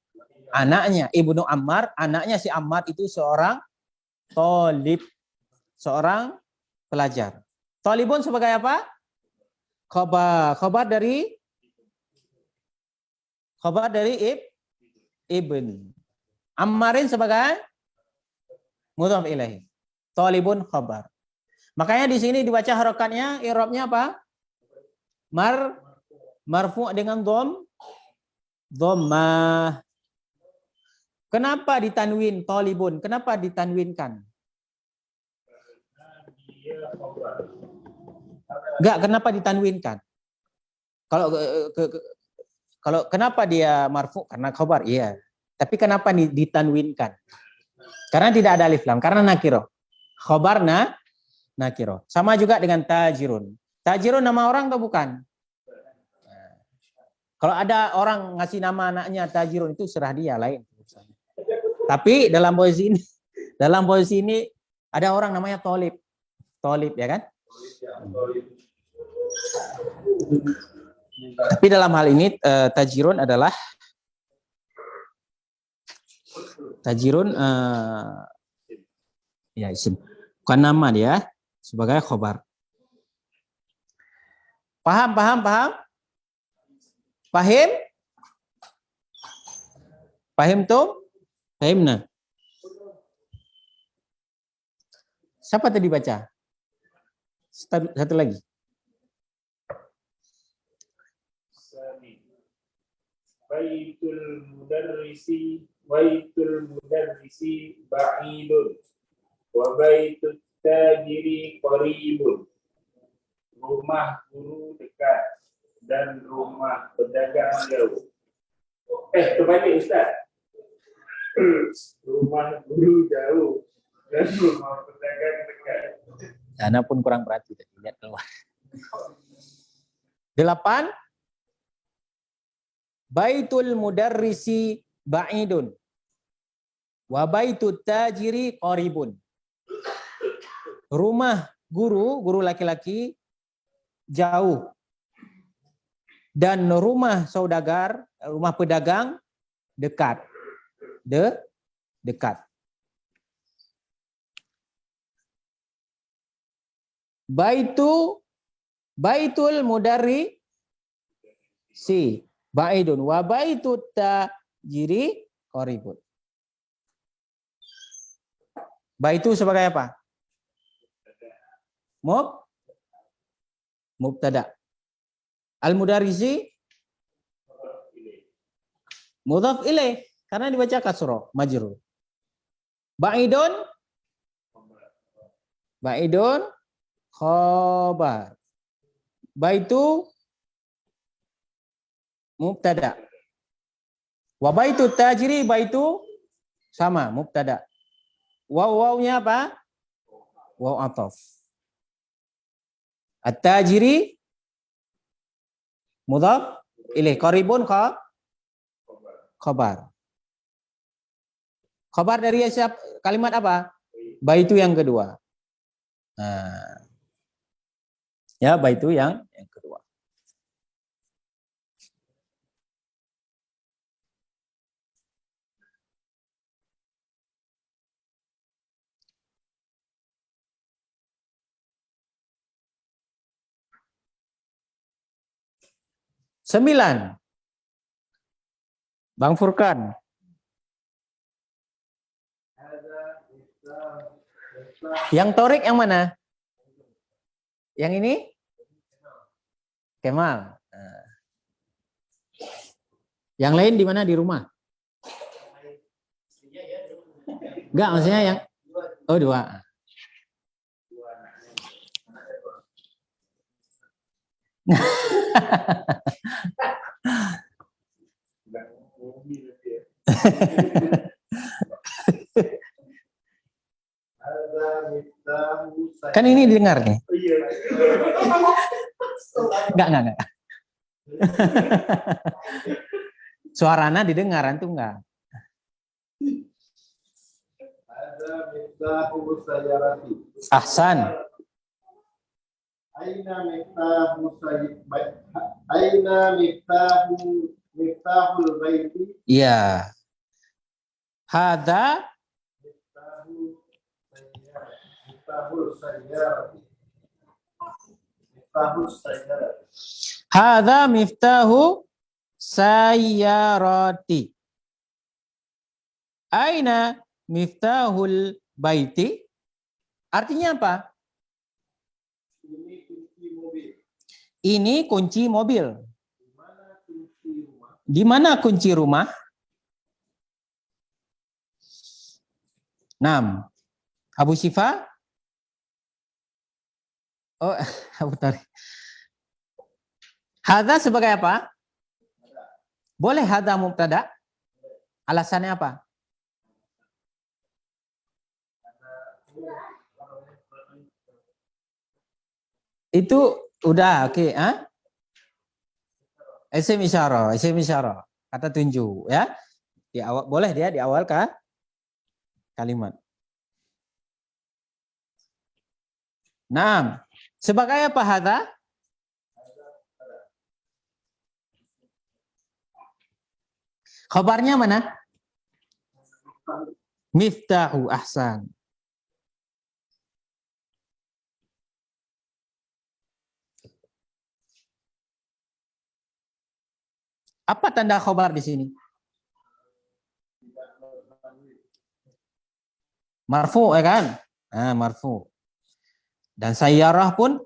Anaknya. Ibnu Ammar, anaknya si Ammar itu seorang talib, seorang pelajar. Talibun sebagai apa? Khabar dari ibn. Ammarin sebagai mudhaf ilaih. Talibun khabar. Makanya di sini dibaca harokatnya, i'rabnya apa? Marfu' dengan dhammah. Kenapa ditanwin talibun? Kenapa ditanwinkan? Enggak, kenapa ditanwinkan? Kalau kenapa dia marfu? Karena khabar, iya. Tapi kenapa ditanwinkan? Karena tidak ada alif lam, karena nakiro. Khabarna nakiro. Sama juga dengan tajirun. Tajirun nama orang atau bukan? Kalau ada orang ngasih nama anaknya tajirun itu serah dia, lain. Tapi dalam posisi ini ada orang namanya tolib. Tolib ya kan? Tapi dalam hal ini tajirun adalah ya isim. Bukan nama dia, sebagai khobar. Paham? Pahim tuh? Pahimna. Siapa tadi baca? Satu lagi. Baitul mudarrisi ba'idun wa baitut tajiri qaribun. Rumah guru dekat dan rumah pedagang jauh. Kembali Ustaz. Rumah guru jauh dan rumah pedagang dekat. Ana pun kurang berarti tadi, lihat keluar. 8. Baitul mudarrisi ba'idun wa baitut tajiri qaribun. Rumah guru laki-laki jauh dan rumah saudagar, rumah pedagang dekat. Dekat. Baitul mudarrisi ba'idun wa baitut tajiri qaribun. Baitu sebagai apa? Mubtada. Al-mudarrisi mudhaf ilaih karena dibaca kasroh majrur. Ba'idun khabar. Baitu mubtada. Wa baitu tajiri baitu sama mubtada. Wawnya apa? Waw ataf. At-tajiri mudhaf ilaih, qaribun khabar. Khabar dari siapa? Kalimat apa? Baitu yang kedua. Nah. Ya, baitu yang kedua. Sembilan. Bang Furkan. Yang Torik yang mana? Yang ini? Kemal. Yang lain di mana? Di rumah? Enggak, maksudnya yang Oh, 2. Dua anaknya. Anaknya dua. Bilang Umi nanti ya. Ada Miftahu saya. Kan ini didengar nih. Oh, iya. Enggak. Suaranya didengar, antum enggak? Ada Miftahu sayarati. Ahsan. Aina Miftahu sayyid. Aina Miftahul baiti. Iya. Hada Miftahul sayyarati. Miftahul sayyarati. Hada miftahu sayyarati. Aina miftahul baiti? Artinya apa? Ini kunci mobil. Ini kunci mobil. Di mana kunci rumah? Di mana kunci rumah? 6. Abu Syifa? Oh, Abu Tari. Hada sebagai apa? Boleh hada mubtada? Alasannya apa? Itu udah oke, Isim isyarah, kata tunjuk ya. Di awal boleh dia di awal kalimat. 6. Sebagai apa hada? Khabarnya mana? Miftahu, ahsan. Apa tanda khabar di sini? Marfu, ya kan? Marfu. Dan sayyarah pun,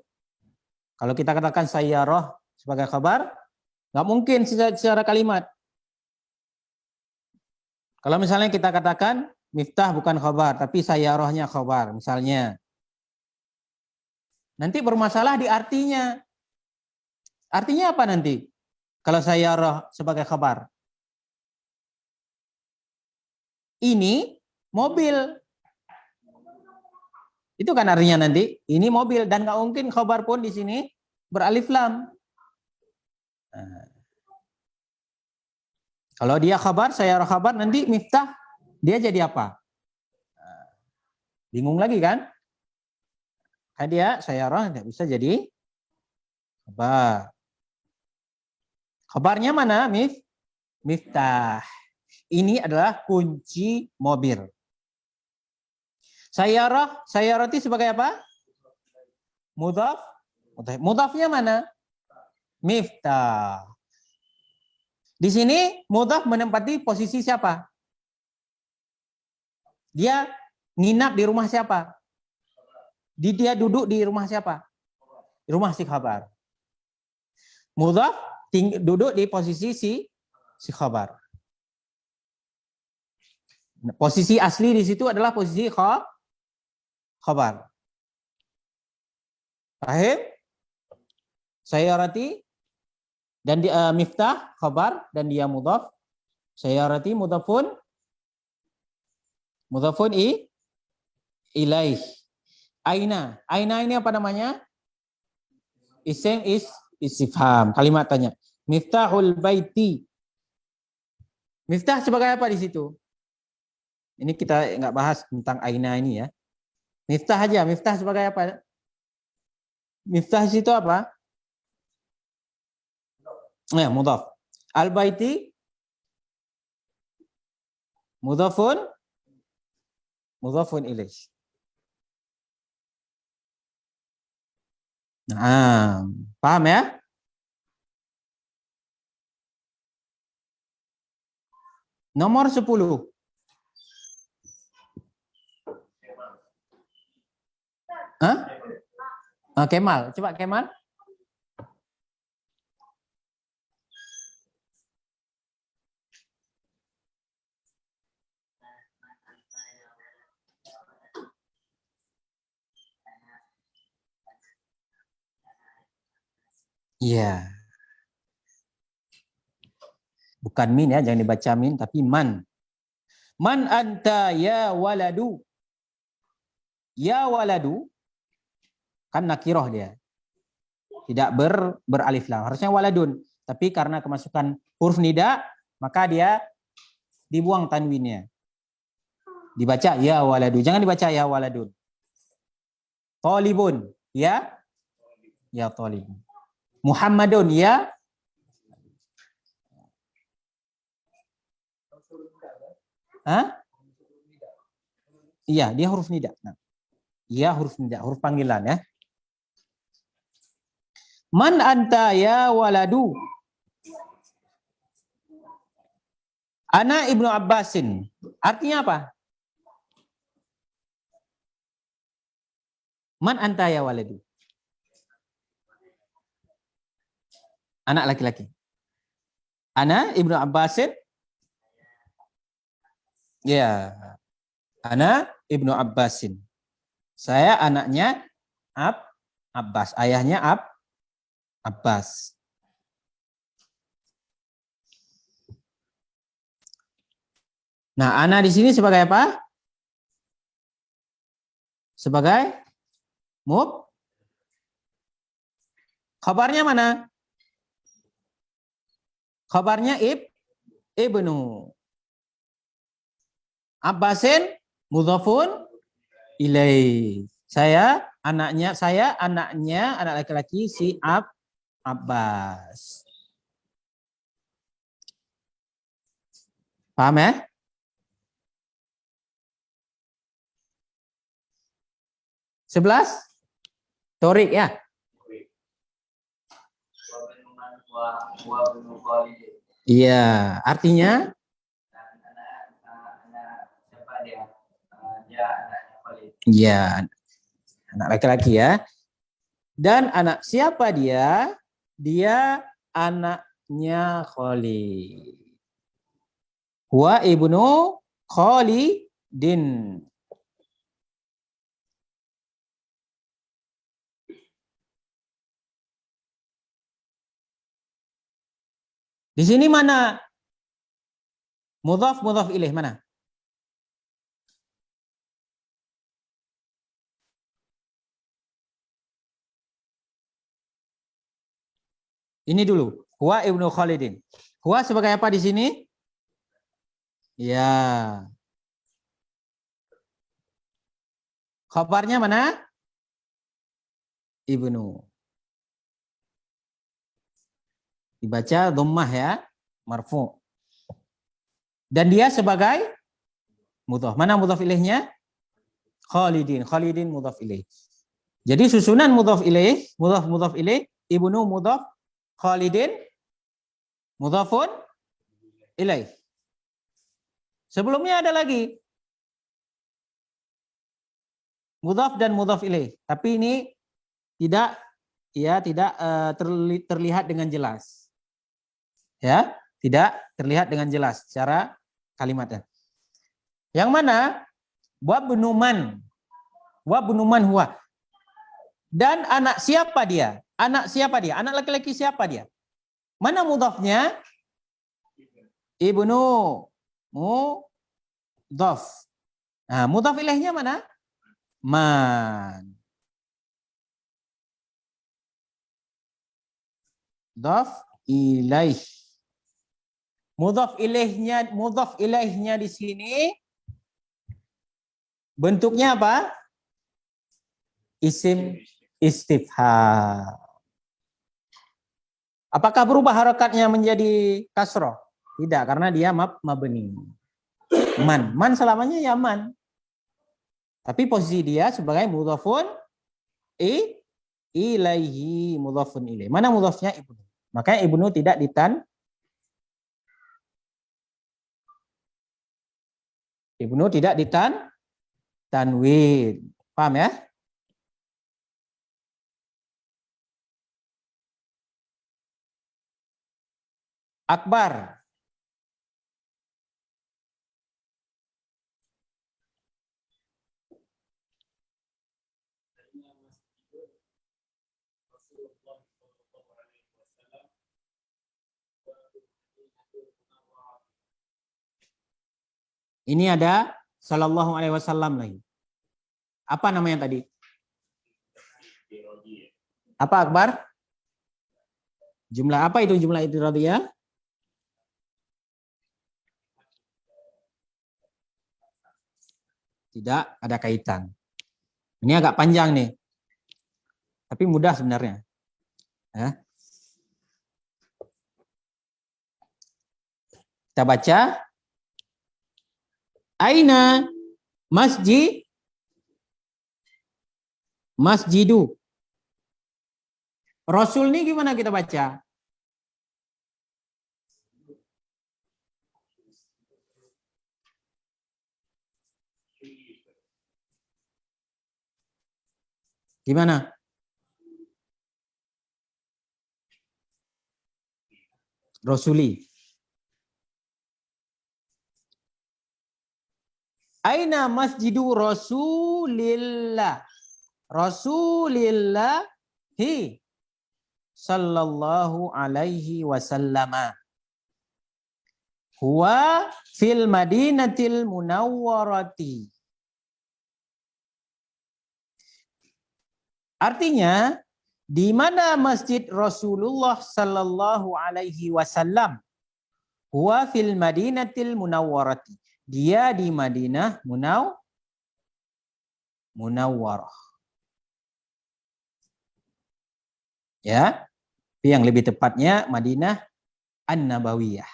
kalau kita katakan sayyarah sebagai khabar, nggak mungkin secara kalimat. Kalau misalnya kita katakan miftah bukan khabar, tapi sayyarahnya khabar, misalnya. Nanti bermasalah di artinya. Artinya apa nanti? Kalau sayyarah sebagai khabar. Ini mobil. Itu kan artinya nanti. Ini mobil. Dan nggak mungkin khabar pun di sini beralif lam. Kalau dia khabar, sayyarah khabar, nanti miftah, dia jadi apa? Bingung lagi kan? Dia sayyarah tidak bisa jadi khabar. Khabarnya mana? Miftah. Ini adalah kunci mobil. Sayyarati sebagai apa? Mudhaf. Mudhafnya mana? Miftah. Di sini mudhaf menempati posisi siapa? Dia nginap di rumah siapa? Dia duduk di rumah siapa? Di rumah si khabar. Mudhaf duduk di posisi si khabar. Posisi asli di situ adalah posisi khabar. Paham? Sayyarati dan dia miftah khabar dan dia mudhaf. Sayyarati mudhafun ilaih. Aina ini apa namanya? Isim istifham, kalimat tanya. Miftahul baiti. Miftah sebagai apa di situ? Ini kita nggak bahas tentang aina ini ya. Miftah aja, miftah sebagai apa? Miftah itu apa? Ya, mudhaf. Al-baiti mudhafun ilaih. Nah, paham ya? Nomor 10. Kemal, coba Kemal. Iya. Bukan min ya, jangan dibaca min, tapi man. Man anta ya waladu. Ya waladu, kan nakiroh dia. Tidak beralif lam. Harusnya waladun. Tapi karena kemasukan huruf nida, maka dia dibuang tanwinnya. Dibaca ya waladu. Jangan dibaca ya waladun. Talibun. Ya. Ya talibun. Muhammadun. Ya. Hah? Iya, dia huruf nida. Nah, iya huruf nida, huruf panggilan ya. Man anta ya waladu. Ana Ibnu Abbasin. Artinya apa? Man anta ya waladu. Anak laki-laki. Ana Ibnu Abbasin. Ya. Ana Ibnu Abbasin. Saya anaknya Abbas. Ayahnya Abbas. Nah, ana di sini sebagai apa? Sebagai Khabarnya mana? Khabarnya ibnu. Abbasin mudhafun ilaih. Saya anaknya anak laki-laki si Abbas. Paham ya? Sebelas? Torik ya? Iya, artinya? Iya, anak laki-laki ya. Dan anak siapa dia? Dia anaknya Khalid. Huwa ibnu Khalidin. Di sini mana? Mudhaf ilaih mana? Ini dulu. Huwa ibnu Khalidin. Huwa sebagai apa di sini? Ya. Khabarnya mana? Ibnu. Dibaca dhammah ya, marfu. Dan dia sebagai mudhaf. Mana mudhaf ilaihnya? Khalidin. Khalidin mudhaf ilaih. Jadi susunan mudhaf ilaih, mudhaf ilaih, ibnu mudhaf, Khalidin mudhafun ilaih. Sebelumnya ada lagi mudhaf dan mudhaf ilaih, tapi ini tidak terlihat dengan jelas. Ya, tidak terlihat dengan jelas secara kalimatnya. Yang mana? Wa benuman huwa. Dan anak siapa dia? Anak siapa dia? Anak laki-laki siapa dia? Mana mudhafnya? Ibnu mudhaf. Nah, mudhaf ilaihnya mana? Man. Mudhaf ilaih. Mudhaf ilaihnya di sini bentuknya apa? Isim istifham. Apakah berubah harakatnya menjadi kasroh? Tidak, karena dia mabni. Man selamanya ya man. Tapi posisi dia sebagai mudhafun ilaihi, mudhafun ilaih. Mana mudhafnya ibnu? Makanya ibnu tidak tanwin. Paham ya? Akbar. Ini ada sallallahu alaihi wasallam lagi. Apa namanya tadi? Apa Akbar? Jumlah apa itu jumlah iftiradiyah? Tidak ada kaitan. Ini agak panjang nih. Tapi mudah sebenarnya. Ya. Kita baca. Aina masjidu. Rasul ini gimana kita baca? Gimana? Rasuli. Aina masjidu Rasulillah. Rasulillahi sallallahu alaihi wasallama. Huwa fil Madinatil Munawwarati. Artinya, di mana masjid Rasulullah sallallahu alaihi wasallam? Huwa fil Madinatil Munawwarati. Dia di Madinah Munawwarah. Ya. Yang lebih tepatnya Madinah An-Nabawiyah.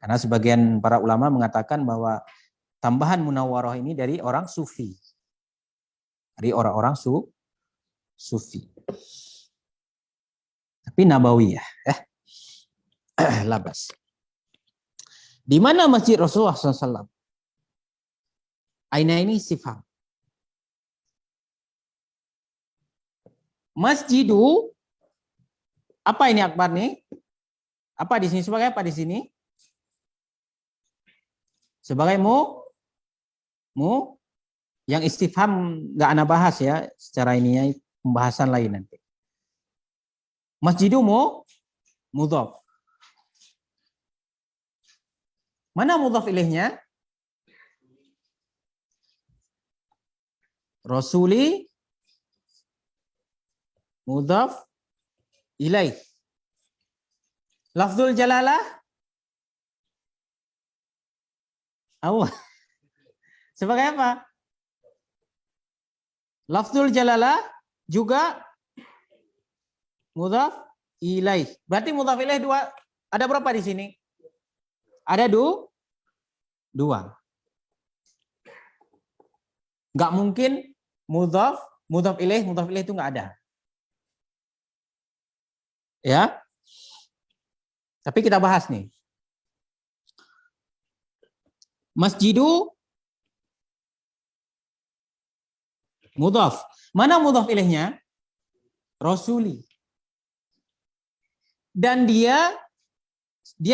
Karena sebagian para ulama mengatakan bahwa tambahan Munawwarah ini dari orang sufi. Dari orang-orang sufi. Tapi Nabawiyah. Labas. Di mana masjid Rasulullah SAW? Aina ini sifat. Masjidu, apa ini Akbar nih? Apa di sini sebagai apa di sini? Sebagai yang istifham nggak ana bahas ya, secara ininya pembahasan lain nanti. Masjidu mudhaf. Mana mudhaf ilaihnya? Rasuli mudhaf ilaih. Lafzul jalalah Allah. Sebagai apa? Lafzul jalalah juga mudhaf ilaih. Berarti mudhaf ilaih dua. Ada berapa di sini? Ada dua. Enggak mungkin mudhaf ilaih itu enggak ada. Ya. Tapi kita bahas nih. Masjidu mudhaf. Mana mudhaf ilaihnya? Rasuli. Dan dia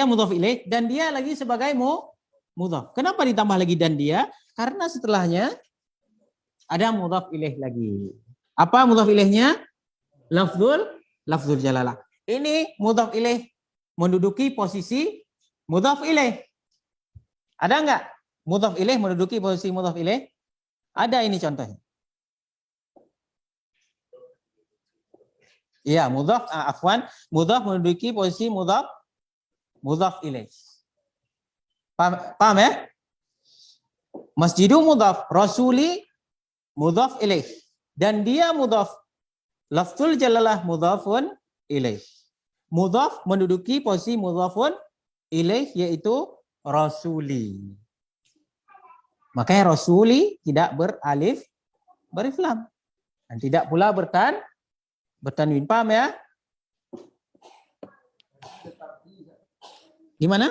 mudhaf ilaih dan dia lagi sebagai mudhaf. Kenapa ditambah lagi dan dia? Karena setelahnya ada mudhaf ilaih lagi. Apa mudhaf ilaihnya? Lafzul jalalah. Ini mudhaf ilaih menduduki posisi mudhaf ilaih. Ada enggak? Mudhaf ilaih menduduki posisi mudhaf ilaih? Ada ini contohnya. Iya, mudhaf mudhaf menduduki posisi mudhaf ilaih. Paham ya? Masjidu mudhaf, rasuli mudhaf ilaih. Dan dia mudhaf. Lafzul jalalah mudhafun ilaih. Mudhaf menduduki posisi mudhafun ilaih yaitu rasuli. Makanya rasuli tidak beralif lam dan tidak pula bertanwin. Paham ya? Gimana?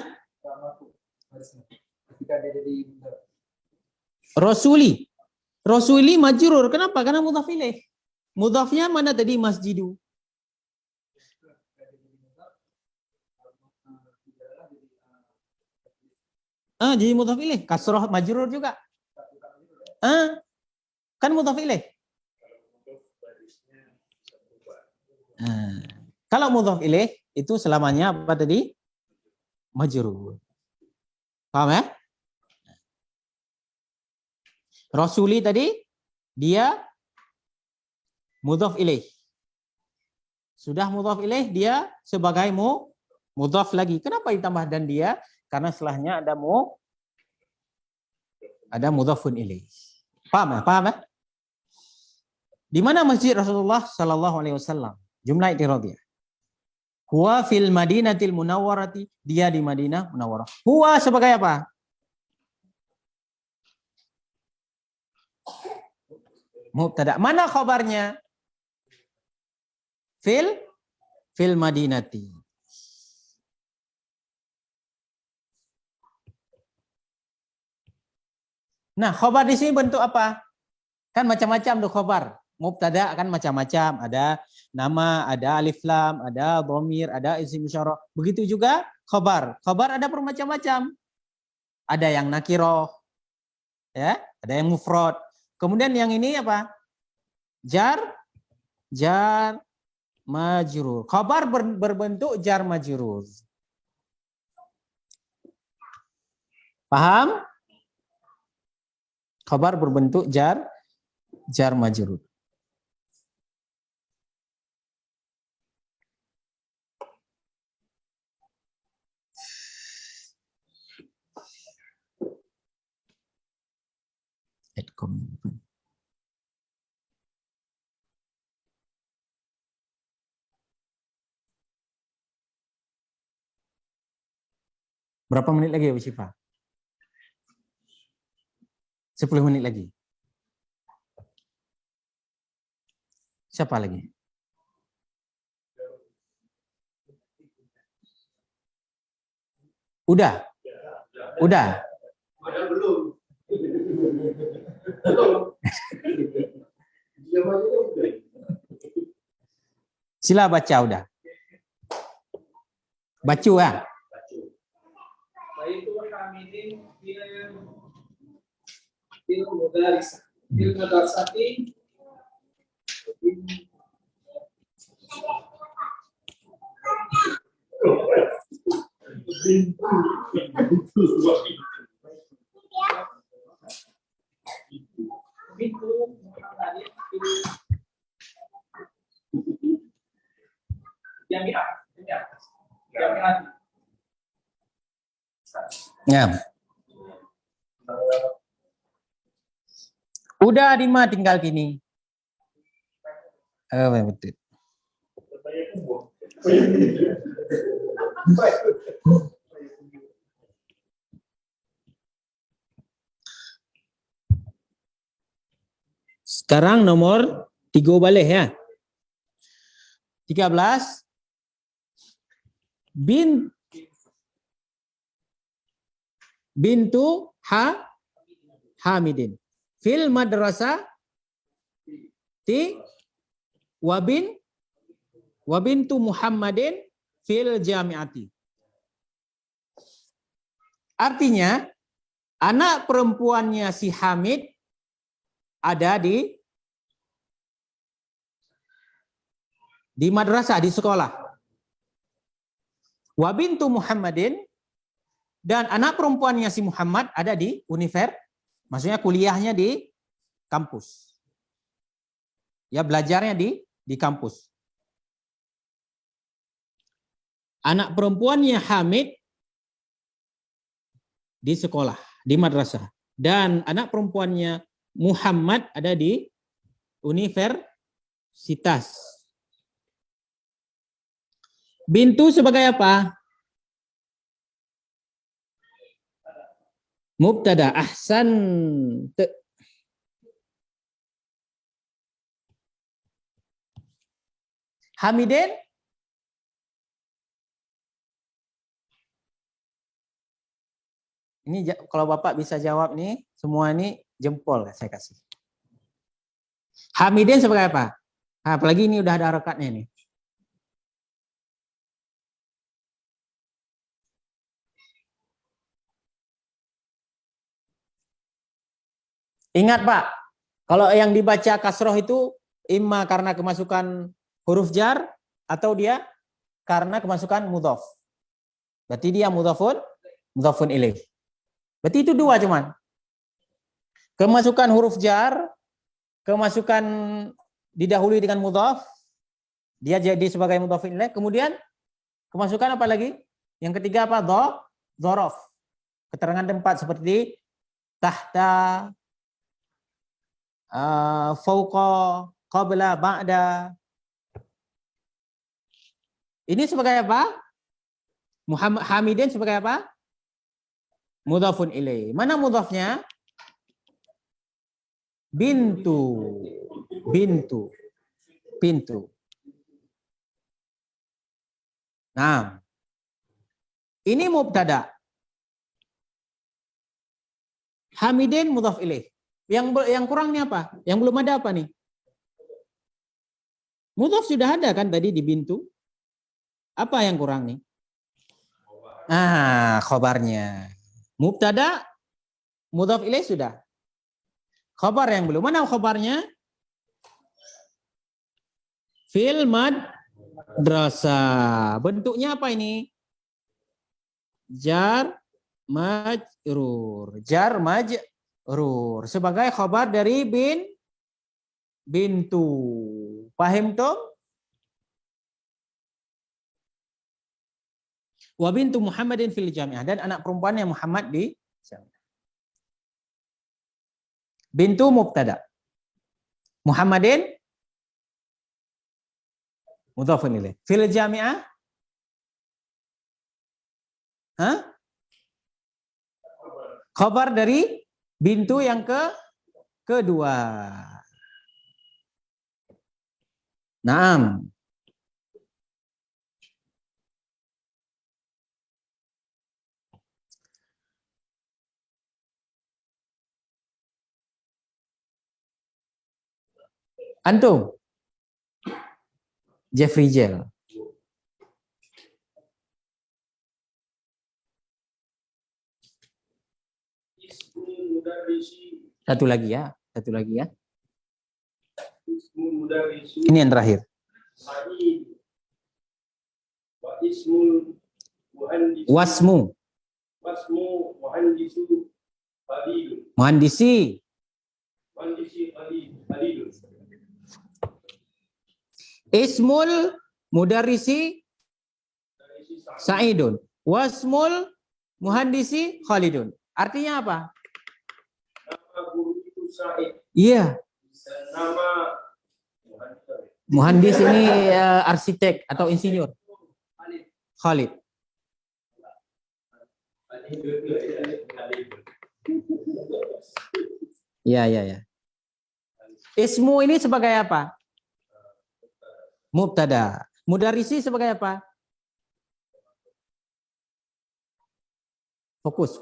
Rasuli majrur. Kenapa? Karena mudhaf ilaih. Mudhafnya mana tadi? Masjidu. Jadi mudhaf ilaih. Kasrah majrur juga. Kan mudhaf ilaih. Kalau mudhaf ilaih itu selamanya apa tadi? Majrur. Paham ya? Rasuli tadi dia mudhaf ilaih. Sudah mudhaf ilaih, dia sebagai mudhaf lagi. Kenapa ditambah dan dia? Karena setelahnya ada mudhafun ilaih. Paham ya? Paham ya? Di mana masjid Rasulullah sallallahu alaihi wasallam? Jumlah i'tiradiyah. Huwa fil Madinatil Munawwarati, dia di Madinah Munawwarah. Huwa sebagai apa? Mubtada. Mana khabarnya? Fil Madinati. Nah, khabar di sini bentuk apa? Kan macam-macam tuh khabar. Mubtada kan macam-macam, ada nama, ada alif lam, ada dhamir, ada isim isyarah. Begitu juga khabar. Khabar ada bermacam-macam. Ada yang nakiroh, ya, ada yang mufrad. Kemudian yang ini apa? Jar majrur. Khabar berbentuk jar majrur. Paham? Khabar berbentuk jar majrur. Berapa menit lagi ya Bu Syifa? 10 menit lagi. Siapa lagi? Udah? Udah? Ada belum? Belum. Jawabannya udah. Sila baca udah. Baca ya. Baik itu hamidin bil mudaris bil madrasati Ya. Udah Dima tinggal gini. Oh, betul. Sekarang nomor 3 balik ya. 13 bintu Hamidin fil madrasah wa bintu Muhammadin fil jami'ati. Artinya anak perempuannya si Hamid ada di madrasah, di sekolah. Wa bintu Muhammadin, dan anak perempuannya si Muhammad ada di universitas, maksudnya kuliahnya di kampus. Ya, belajarnya di kampus. Anak perempuannya Hamid di sekolah, di madrasah. Dan anak perempuannya Muhammad ada di universitas. Bintu sebagai apa? Mubtada. Ahsan. Hamidin ini kalau Bapak bisa jawab nih, semua ini jempol saya kasih. Hamidin sebagai apa? Nah, apalagi ini udah ada rekatnya nih. Ingat Pak, kalau yang dibaca kasroh itu imma karena kemasukan huruf jar atau dia karena kemasukan mudhaf. Berarti dia mudhafun ilaih. Berarti itu dua cuman. Kemasukan huruf jar, kemasukan didahului dengan mudhaf, dia jadi sebagai mudhaf ilaih. Kemudian kemasukan apa lagi? Yang ketiga apa? Dzaraf. Keterangan tempat seperti tahta, fauqa, qabla, ba'da. Ini sebagai apa? Muhammad Hamidin sebagai apa? Mudhafun ilaih. Mana mudhafnya? Bintu. Nah, ini mubtada. Hamidin mudhaf ilaih. Yang kurangnya apa? Yang belum ada apa nih? Mudhaf sudah ada kan tadi di bintu. Apa yang kurang nih? Khobarnya. Mubtada, mudhaf ilaih sudah. Khobar yang belum. Mana khobarnya? Fil madrasah. Bentuknya apa ini? Jar majrur. Jar majrur. Sebagai khobar dari bintu. Paham tuh? Wa bintu Muhammadin fil jami'ah. Dan anak perempuannya Muhammad di jami'ah. Bintu mubtada. Muhammadin mudhafun ilaih. Fil jami'ah? Khabar dari bintu yang kedua. Naam. Antum? Jeffrey Jell. Satu lagi ya. Ini yang terakhir. Wasmu. Muhandisi. Ismul mudarrisi Sa'idun. Wasmul muhandisi Khalidun. Artinya apa? Nama guru itu Sa'id. Iya. Nama Muhandis ini arsitek atau insinyur. Khalid. Ya. Ismu ini sebagai apa? Mubtada. Mudarrisi sebagai apa? Fokus.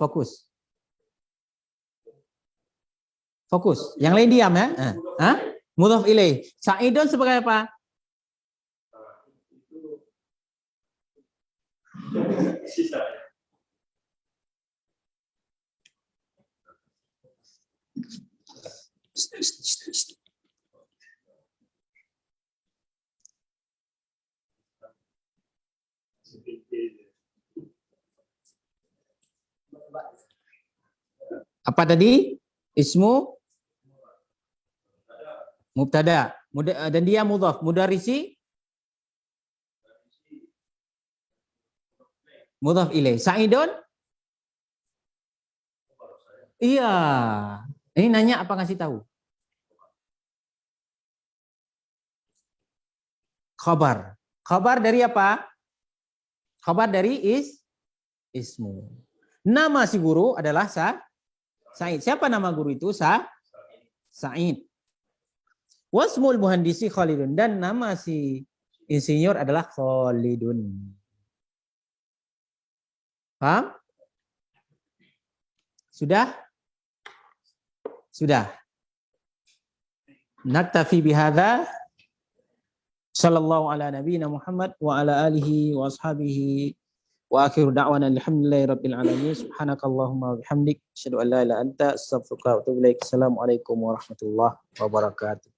Yang lain diam ya. Mudhaf ilaih. Sa'idun sebagai apa? Apa tadi? Ismu mubtada. Dan dia mudhaf. Mudarrisi mudhaf ilaih. Sa'idun? Iya. Ini nanya apa ngasih tahu? Khabar. Khabar dari apa? Khabar dari ismu. Nama si guru adalah Sa'id. Siapa nama guru itu? Sa'id. Wasmul muhandisi Khalidun. Dan nama si insinyur adalah Khalidun. Paham? Sudah? Naktafi bihadza. Sallallahu ala nabiyyina Muhammad wa ala alihi wa ashabihi wa akhiru da'wana alhamdulillahi rabbil alamin. Subhanakallahumma wa bihamdik asyhadu an la ilaha illa anta astaghfiruka wa atubu ilaik. Assalamualaikum warahmatullahi wabarakatuh.